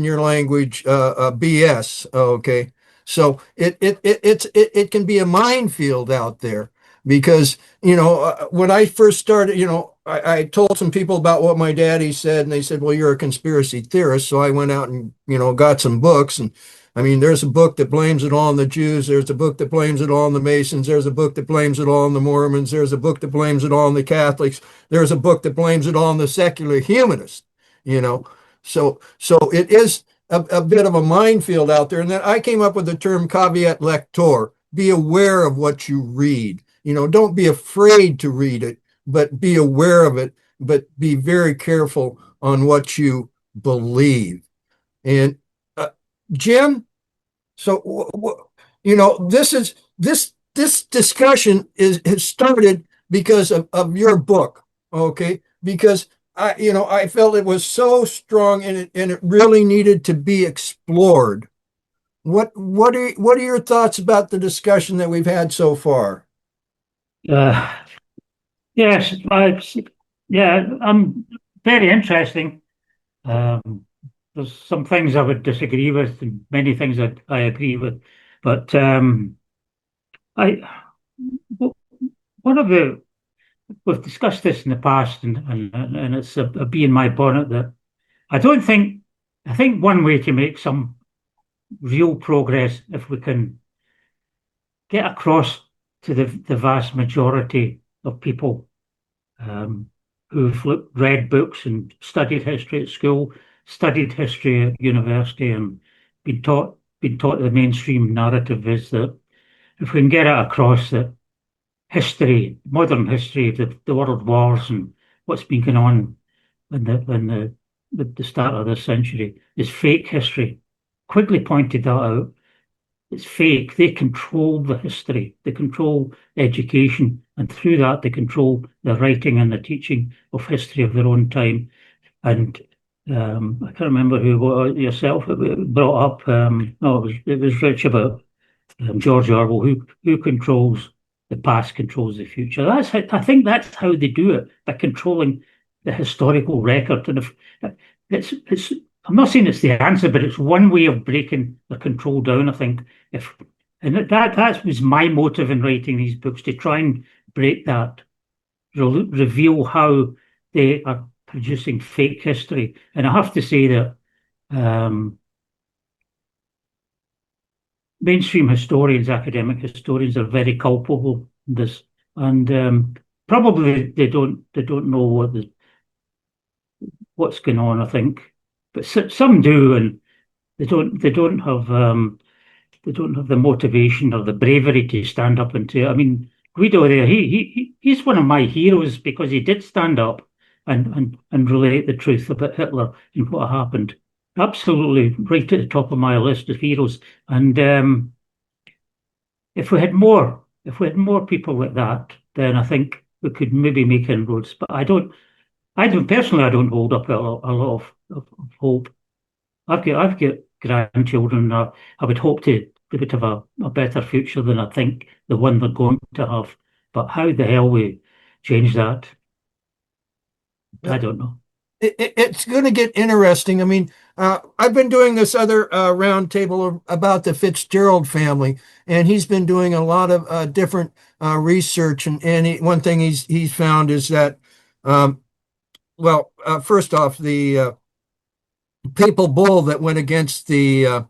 your language, BS, okay. So it can be a minefield out there, because when I first started, I told some people about what my daddy said, and they said, "Well, you're a conspiracy theorist." So I went out and got some books, and there's a book that blames it all on the Jews. There's a book that blames it all on the Masons. There's a book that blames it all on the Mormons. There's a book that blames it all on the Catholics. There's a book that blames it all on the secular humanists. So it is a bit of a minefield out there. And then I came up with the term caveat lector. Be aware of what you read. Don't be afraid to read it, but be aware of it, but be very careful on what you believe. And Jim, so this discussion has started because of your book, okay? Because I felt it was so strong, and it really needed to be explored. What are your thoughts about the discussion that we've had so far? Yes, very interesting. Um, there's some things I would disagree with, and many things I agree with. But I, one of the we've discussed this in the past, and it's a bee in my bonnet that I don't think. I think one way to make some real progress, if we can get across to the vast majority of people who've read books and studied history at school, studied history at university, and been taught the mainstream narrative is that if we can get it across that history, modern history, the world wars and what's been going on in the start of this century is fake history. Quigley pointed that out. It's fake. They control the history. They control education, and through that, they control the writing and the teaching of history of their own time. And I can't remember who yourself brought up. No, it was Rich about George Orwell. Who controls the past controls the future. I think that's how they do it, by controlling the historical record. And if it's I'm not saying it's the answer, but it's one way of breaking the control down. I think if and that was my motive in writing these books, to try and break that, reveal how they are producing fake history. And I have to say that mainstream historians, academic historians, are very culpable in this, and probably they don't know what's going on. I think, but some do, and they don't have the motivation or the bravery to stand up and to. I mean, Guido there, he's one of my heroes because he did stand up and relate the truth about Hitler and what happened. Absolutely right at the top of my list of heroes. And if we had more people like that, then I think we could maybe make inroads. But I don't personally. I don't hold up a lot of hope. I've got grandchildren. I would hope they would have a better future than I think the one they're going to have. But how the hell we change that? I don't know. It's going to get interesting. I mean, I've been doing this other roundtable about the Fitzgerald family, and he's been doing a lot of different research. And one thing he's found is that, first off, the papal bull that went against the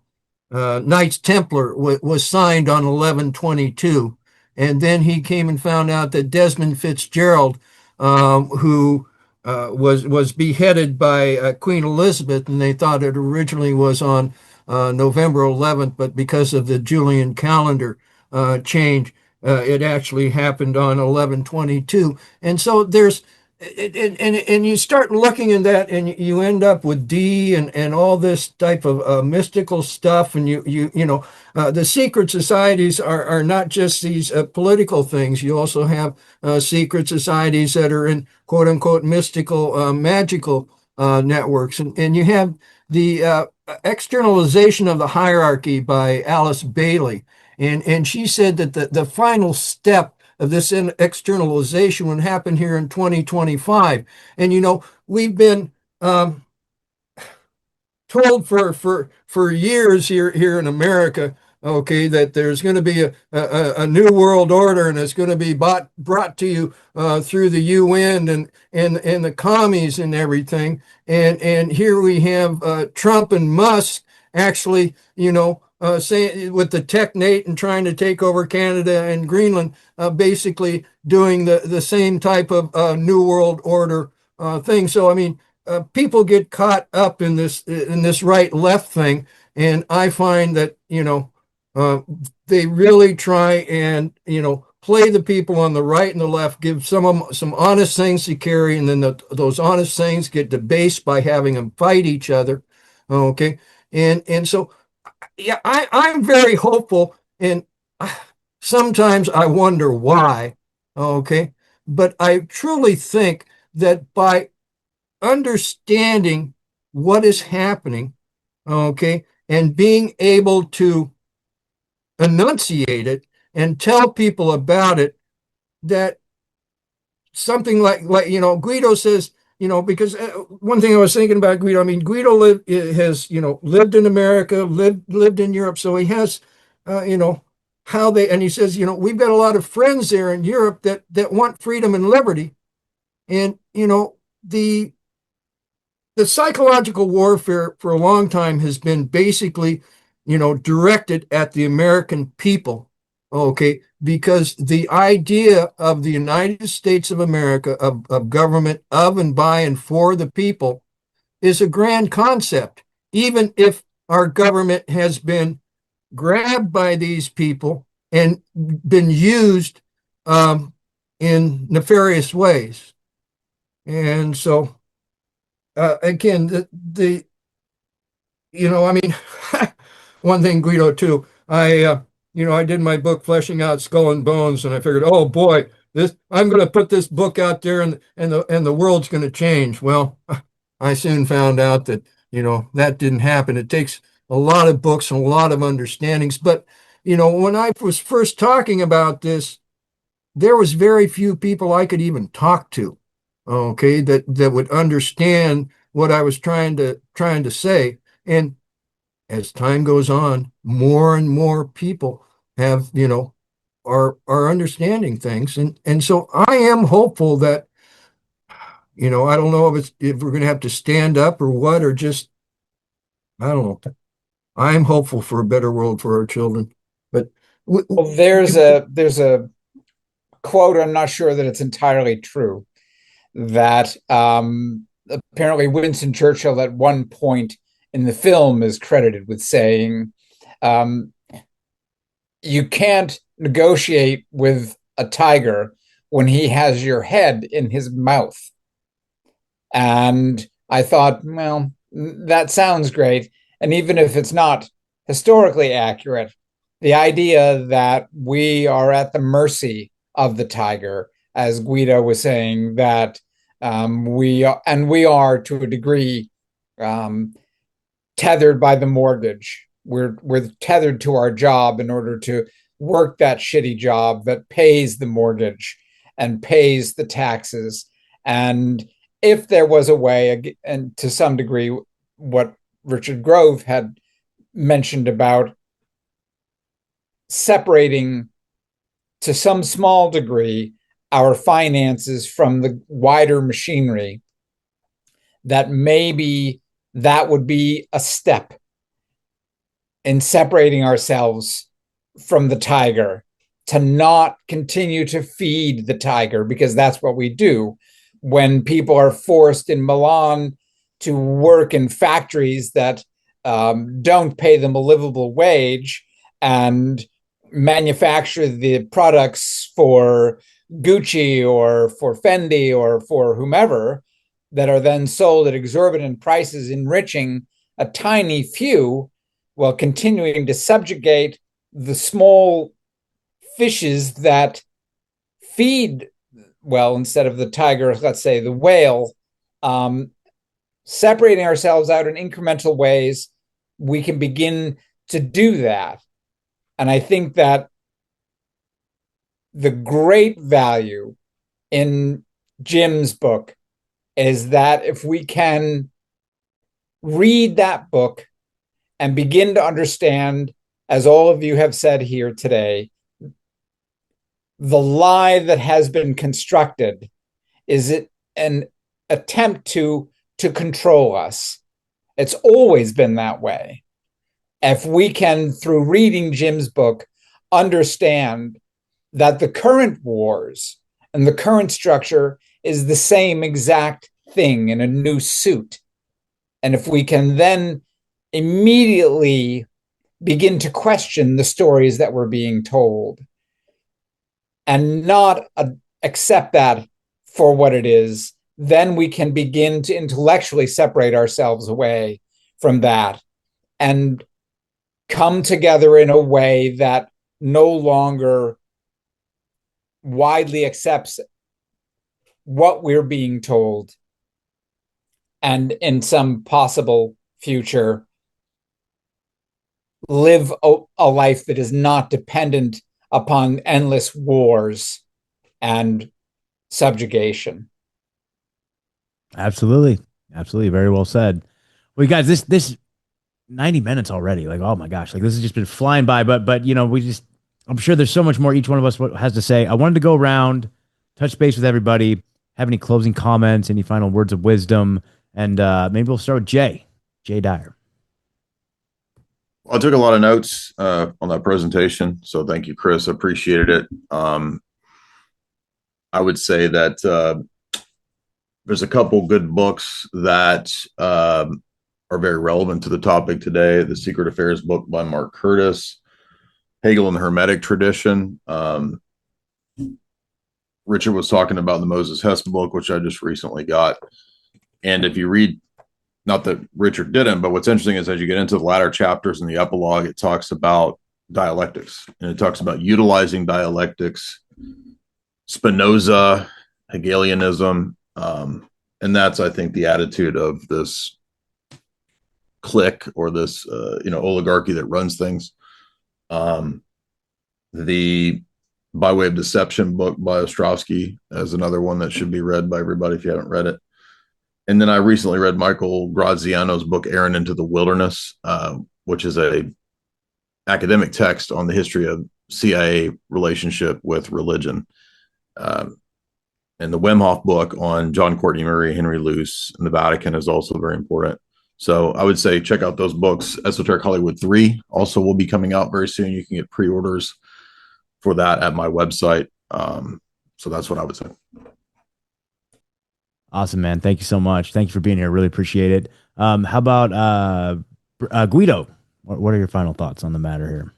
Knights Templar was signed on 11/22, and then he came and found out that Desmond Fitzgerald, who was beheaded by Queen Elizabeth, and they thought it originally was on November 11th, but because of the Julian calendar change, it actually happened on 11/22. And so and you start looking at that, and you end up with D and all this type of mystical stuff, and the secret societies are not just these political things. You also have secret societies that are in quote unquote mystical magical networks, and you have the externalization of the hierarchy by Alice Bailey, and she said that the final step of this externalization would happen here in 2025. And we've been told for years here in America, okay, that there's going to be a new world order, and it's going to be brought to you through the UN and the commies and everything. And here we have Trump and Musk actually, saying with the technate and trying to take over Canada and Greenland, basically doing the same type of new world order thing. So I mean, people get caught up in this right left thing, and I find that they really try and play the people on the right and the left, give some of them some honest things to carry, and then those honest things get debased by having them fight each other. Okay, and so yeah, I'm very hopeful, and sometimes I wonder why. Okay, but I truly think that by understanding what is happening, okay, and being able to enunciate it and tell people about it, that something like Guido says, because one thing I was thinking about Guido, I mean, Guido has, lived in America, lived in Europe. So he has, and he says, we've got a lot of friends there in Europe that want freedom and liberty. And, the psychological warfare for a long time has been basically, directed at the American people. Okay, because the idea of the United States of America, of government of and by and for the people, is a grand concept, even if our government has been grabbed by these people and been used in nefarious ways. And so, again, I mean, one thing, Guido, too, I did my book Fleshing Out Skull and Bones, and I figured, oh boy, I'm going to put this book out there, and the world's going to change. Well, I soon found out that that didn't happen. It takes a lot of books and a lot of understandings. But when I was first talking about this, there was very few people I could even talk to, okay, that would understand what I was trying to say. And as time goes on, more and more people have, are understanding things. And so I am hopeful that, I don't know if we're going to have to stand up or what, or just, I don't know. I'm hopeful for a better world for our children. But well, there's a quote, I'm not sure that it's entirely true, that apparently Winston Churchill at one point in the film is credited with saying, you can't negotiate with a tiger when he has your head in his mouth. And I thought, well, that sounds great. And even if it's not historically accurate, the idea that we are at the mercy of the tiger, as Guido was saying, that we are to a degree tethered by the mortgage. We're tethered to our job in order to work that shitty job that pays the mortgage and pays the taxes. And if there was a way, and to some degree, what Richard Grove had mentioned about separating to some small degree our finances from the wider machinery, that maybe that would be a step in separating ourselves from the tiger, to not continue to feed the tiger, because that's what we do when people are forced in Milan to work in factories that don't pay them a livable wage and manufacture the products for Gucci or for Fendi or for whomever, that are then sold at exorbitant prices, enriching a tiny few while continuing to subjugate the small fishes that feed, well, instead of the tiger, let's say the whale. Separating ourselves out in incremental ways, we can begin to do that. And I think that the great value in Jim's book is that if we can read that book and begin to understand, as all of you have said here today, the lie that has been constructed is it an attempt to control us. It's always been that way. If we can, through reading Jim's book, understand that the current wars and the current structure is the same exact thing in a new suit, and if we can then immediately begin to question the stories that we're being told and not accept that for what it is, then we can begin to intellectually separate ourselves away from that and come together in a way that no longer widely accepts what we're being told, and in some possible future live a life that is not dependent upon endless wars and subjugation. Absolutely. Absolutely. Very well said. Well, you guys, this 90 minutes already. Like, oh my gosh, like this has just been flying by. But I'm sure there's so much more each one of us has to say. I wanted to go around, touch base with everybody, have any closing comments, any final words of wisdom, and maybe we'll start with Jay Dyer. Well, I took a lot of notes on that presentation, so thank you, Chris. I appreciated it. I would say that there's a couple good books that are very relevant to the topic today. The Secret Affairs book by Mark Curtis, Hegel and the Hermetic Tradition. Richard was talking about the Moses Hess book, which I just recently got. And if you read, not that Richard didn't, but what's interesting is as you get into the latter chapters in the epilogue, it talks about dialectics, and it talks about utilizing dialectics, Spinoza, Hegelianism, and that's, I think, the attitude of this clique or this oligarchy that runs things. The By Way of Deception book by Ostrovsky is another one that should be read by everybody if you haven't read it. And then I recently read Michael Graziano's book Aaron into the Wilderness, which is a academic text on the history of CIA relationship with religion. And the Wim Hof book on John Courtney Murray, Henry Luce, and the Vatican is also very important. So I would say check out those books. Esoteric Hollywood 3 also will be coming out very soon. You can get pre-orders for that at my website. So that's what I would say. Awesome, man. Thank you so much. Thank you for being here. Really appreciate it. How about Guido? What are your final thoughts on the matter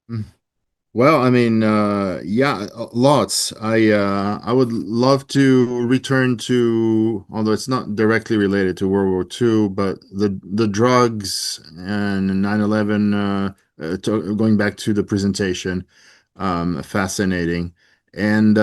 here? Well, I mean, lots. I would love to return to, although it's not directly related to World War II, but the drugs and 9/11, going back to the presentation, fascinating, and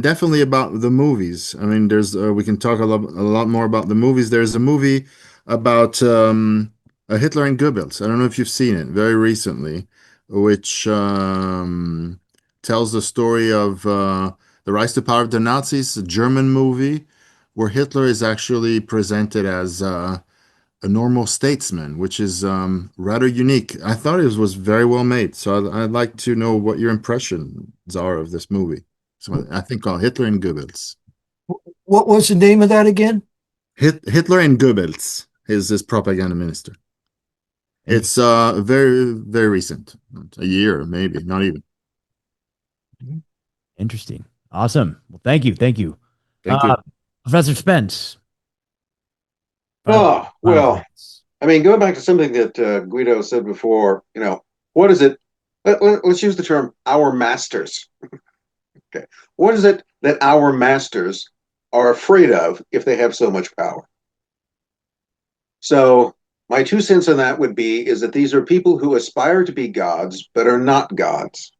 definitely about the movies. I mean, there's we can talk a lot more about the movies. There's a movie about Hitler and Goebbels. I don't know if you've seen it, very recently, which tells the story of the rise to power of the Nazis, a German movie where Hitler is actually presented as a normal statesman, which is rather unique. I thought it was very well made. So I'd like to know what your impressions are of this movie. So I think called Hitler and Goebbels. What was the name of that again? Hitler and Goebbels is his propaganda minister. It's very, very recent, a year, maybe, not even. Interesting. Awesome. Well, thank you. Thank you. Professor Spence. Well, I mean, going back to something that Guido said before, what is it? Let's use the term our masters. Okay. What is it that our masters are afraid of if they have so much power? So my 2 cents on that would be is that these are people who aspire to be gods, but are not gods.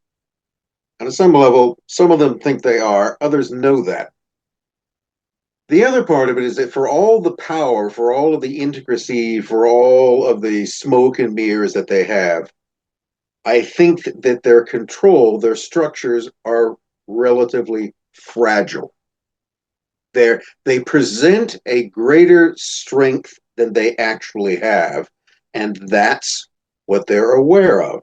And at some level, some of them think they are, others know that. The other part of it is that for all the power, for all of the intricacy, for all of the smoke and mirrors that they have, I think that their control, their structures are relatively fragile. They present a greater strength than they actually have, and that's what they're aware of.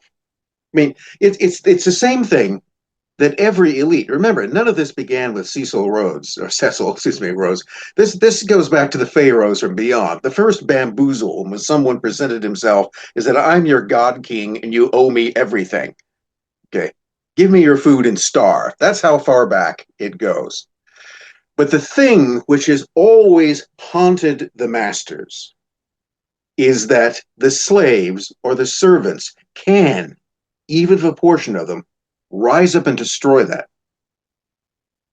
I mean, it's the same thing that every elite. Remember, none of this began with Cecil Rhodes. This goes back to the pharaohs from beyond. The first bamboozle when someone presented himself is that I'm your god king and you owe me everything. Okay, give me your food and starve. That's how far back it goes. But the thing which has always haunted the masters is that the slaves or the servants can, even if a portion of them, rise up and destroy that.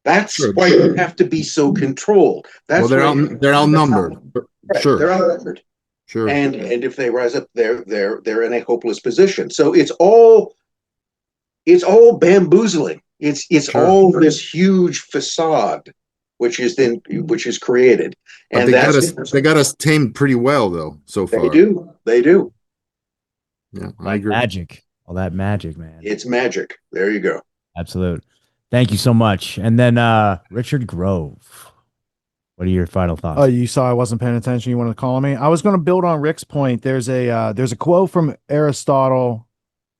That's why you have to be so controlled. That's they're outnumbered. Right, Sure, they're outnumbered. sure. And if they rise up, they're in a hopeless position. So it's all bamboozling. It's all this huge facade, which is created. But And they got us tamed pretty well though so far. They do. Yeah, I agree. Magic. All that magic, man. It's magic. There you go. Absolute. Thank you so much. And then Richard Grove, what are your final thoughts? Oh, you saw I wasn't paying attention. You wanted to call me? I was going to build on Rick's point. There's a quote from Aristotle,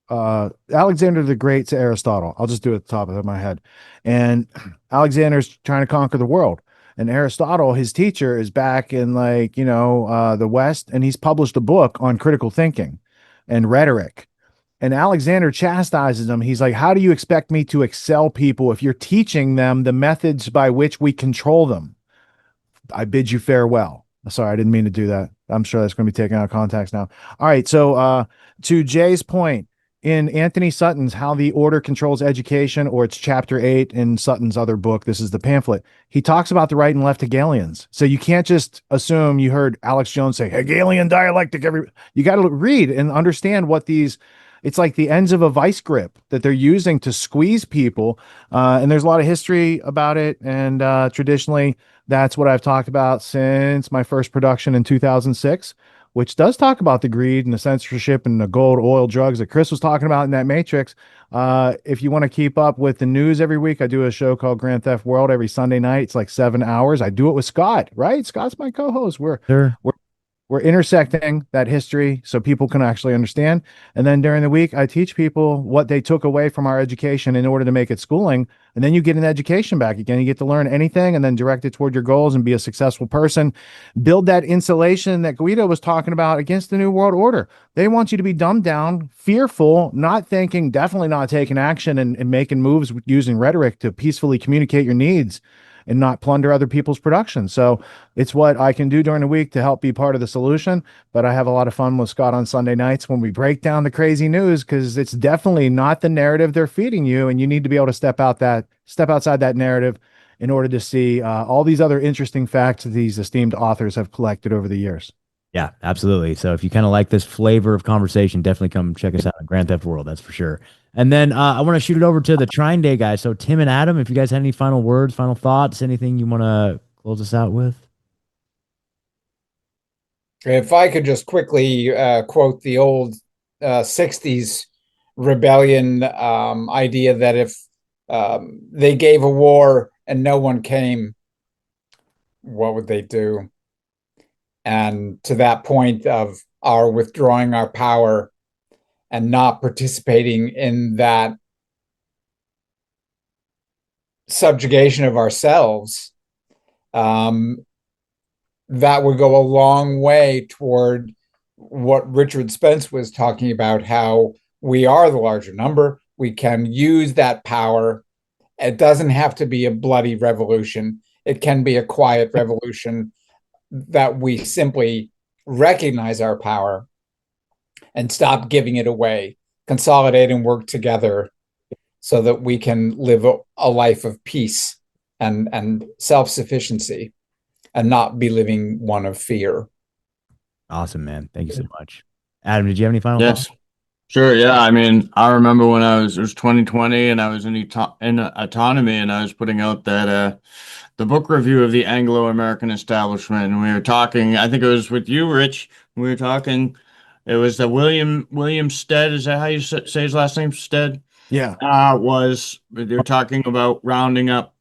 Alexander the Great to Aristotle. I'll just do it at the top of my head. And Alexander's trying to conquer the world. And Aristotle, his teacher, is back in the West, and he's published a book on critical thinking and rhetoric. And Alexander chastises him. He's like, how do you expect me to excel people if you're teaching them the methods by which we control them? I bid you farewell. Sorry, I didn't mean to do that. I'm sure that's going to be taken out of context now. All right. So to Jay's point, in Anthony Sutton's How the Order Controls Education, or it's chapter 8 in Sutton's other book, this is the pamphlet, he talks about the right and left Hegelians. So you can't just assume you heard Alex Jones say Hegelian dialectic. You got to read and understand what it's like the ends of a vice grip that they're using to squeeze people. And there's a lot of history about it. And traditionally, that's what I've talked about since my first production in 2006, which does talk about the greed and the censorship and the gold, oil, drugs that Chris was talking about in that Matrix. If you want to keep up with the news every week, I do a show called Grand Theft World every Sunday night. It's like 7 hours. I do it with Scott, right? Scott's my co-host. We're intersecting that history so people can actually understand. And then during the week, I teach people what they took away from our education in order to make it schooling. And then you get an education back again. You get to learn anything and then direct it toward your goals and be a successful person. Build that insulation that Guido was talking about against the New World Order. They want you to be dumbed down, fearful, not thinking, definitely not taking action and making moves using rhetoric to peacefully communicate your needs and not plunder other people's production. So it's what I can do during the week to help be part of the solution. But I have a lot of fun with Scott on Sunday nights when we break down the crazy news, because it's definitely not the narrative they're feeding you. And you need to be able to step outside that narrative in order to see all these other interesting facts that these esteemed authors have collected over the years. Yeah, absolutely. So if you kind of like this flavor of conversation, definitely come check us out on Grand Theft World. That's for sure. And then I want to shoot it over to the TrineDay guys. So Tim and Adam, if you guys had any final words, final thoughts, anything you want to close us out with? If I could just quickly quote the old 60s rebellion idea that if they gave a war and no one came, what would they do? And to that point of our withdrawing our power and not participating in that subjugation of ourselves, that would go a long way toward what Richard Spence was talking about, how we are the larger number. We can use that power. It doesn't have to be a bloody revolution. It can be a quiet revolution that we simply recognize our power and stop giving it away, consolidate and work together so that we can live a life of peace and self-sufficiency and not be living one of fear. Awesome, man. Thank you so much. Adam, did you have any final Yes. thoughts? Sure. Yeah. I mean, I remember when it was 2020 and I was in autonomy and I was putting out that the book review of the Anglo-American establishment, and we were talking. I think it was with you, Rich. We were talking. It was the William Stead. Is that how you say his last name? Stead. Yeah. They were talking about rounding up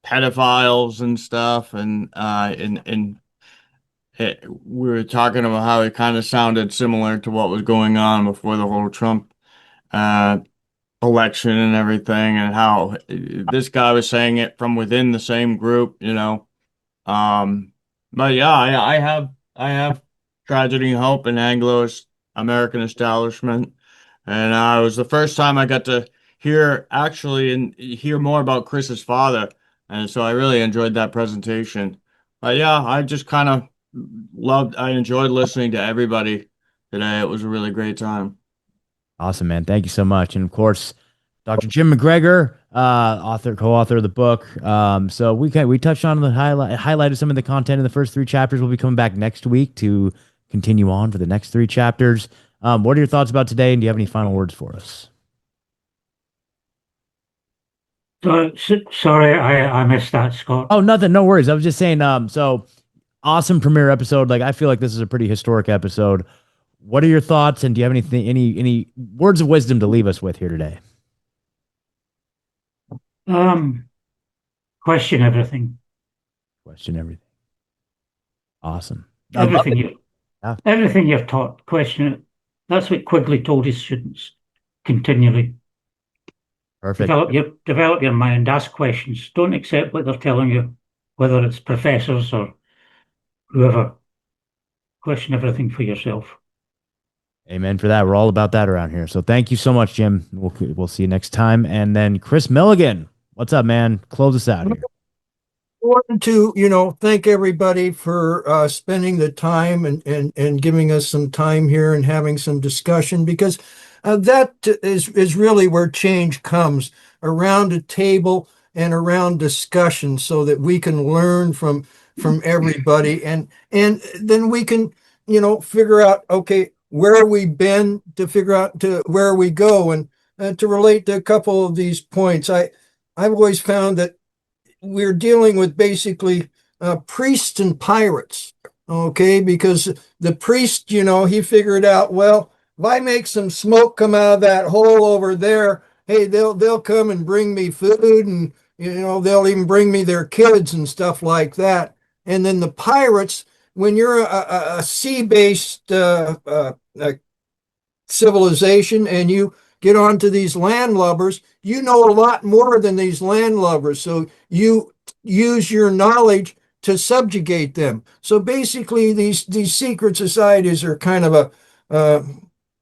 pedophiles and stuff, and we were talking about how it kind of sounded similar to what was going on before the whole Trump uh, election and everything, and how this guy was saying it from within the same group, you know. But yeah, I have tragedy and hope in Anglo-American establishment, and it was the first time I got to hear more about Chris's father, and so I really enjoyed that presentation. But yeah, I just kind of I enjoyed listening to everybody today. It was a really great time. Awesome, man. Thank you so much. And of course, Dr. Jim MacGregor, co-author of the book. So we touched on highlighted some of the content in the first 3 chapters. We'll be coming back next week to continue on for the next 3 chapters. What are your thoughts about today? And do you have any final words for us? Sorry, I missed that, Scott. Oh, nothing. No worries. I was just saying, so awesome premiere episode. Like, I feel like this is a pretty historic episode. What are your thoughts? And do you have any words of wisdom to leave us with here today? Question everything. Question everything. Awesome. I love Everything it. you, Yeah. everything you're taught, question it. That's what Quigley told his students continually. Perfect. Develop your mind, ask questions. Don't accept what they're telling you, whether it's professors or whoever. Question everything for yourself. Amen for that. We're all about that around here. So thank you so much, Jim. We'll see you next time. And then Chris Milligan, what's up, man? Close us out here. I wanted to, thank everybody for spending the time and giving us some time here and having some discussion, because that is really where change comes, around a table and around discussion, so that we can learn from everybody, and then we can, figure out, okay, where we've been, to figure out to where we go, and to relate to a couple of these points. I've always found that we're dealing with basically priests and pirates, okay? Because the priest, he figured out, well, if I make some smoke come out of that hole over there, hey, they'll come and bring me food, and they'll even bring me their kids and stuff like that. And then the pirates, when you're a sea-based civilization and you get onto these landlubbers, you know a lot more than these landlubbers. So you use your knowledge to subjugate them. So basically, these secret societies are kind of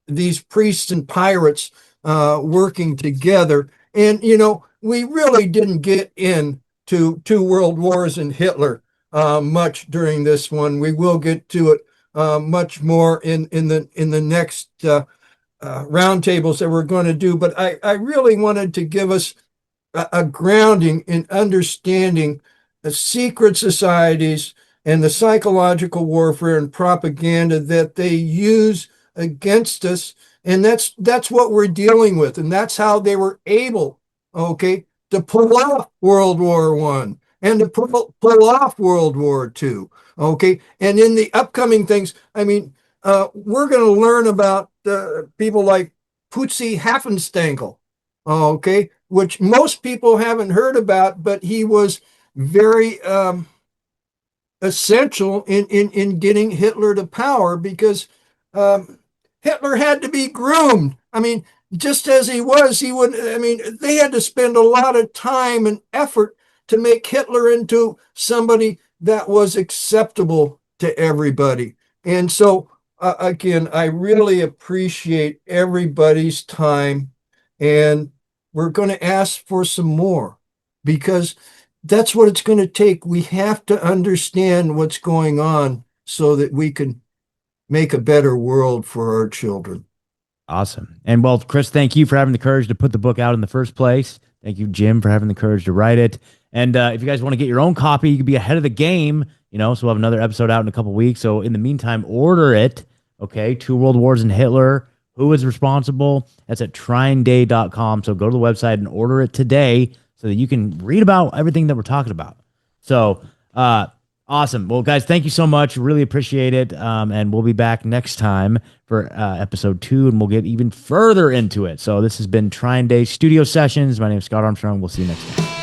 these priests and pirates working together. And we really didn't get into two world wars and Hitler much during this one. We will get to it much more in the next roundtables that we're going to do. But I really wanted to give us a grounding in understanding the secret societies and the psychological warfare and propaganda that they use against us. And that's what we're dealing with. And that's how they were able, okay, to pull off World War I and to pull off World War II. Okay. And in the upcoming things, I mean, we're going to learn about people like Putzi Hafenstankel, okay, which most people haven't heard about, but he was very essential in getting Hitler to power, because Hitler had to be groomed. I mean, just as he would, I mean, they had to spend a lot of time and effort to make Hitler into somebody that was acceptable to everybody. And so, again, I really appreciate everybody's time, and we're going to ask for some more, because that's what it's going to take. We have to understand what's going on so that we can make a better world for our children. Awesome. And well, Chris, thank you for having the courage to put the book out in the first place. Thank you, Jim, for having the courage to write it. And if you guys want to get your own copy, you can be ahead of the game, so we'll have another episode out in a couple weeks. So in the meantime, order it. Okay. Two World Wars and Hitler. Who is responsible? That's at TrineDay.com. So go to the website and order it today so that you can read about everything that we're talking about. So, awesome. Well, guys, thank you so much. Really appreciate it. And we'll be back next time for episode 2, and we'll get even further into it. So this has been TrineDay Studio Sessions. My name is Scott Armstrong. We'll see you next time.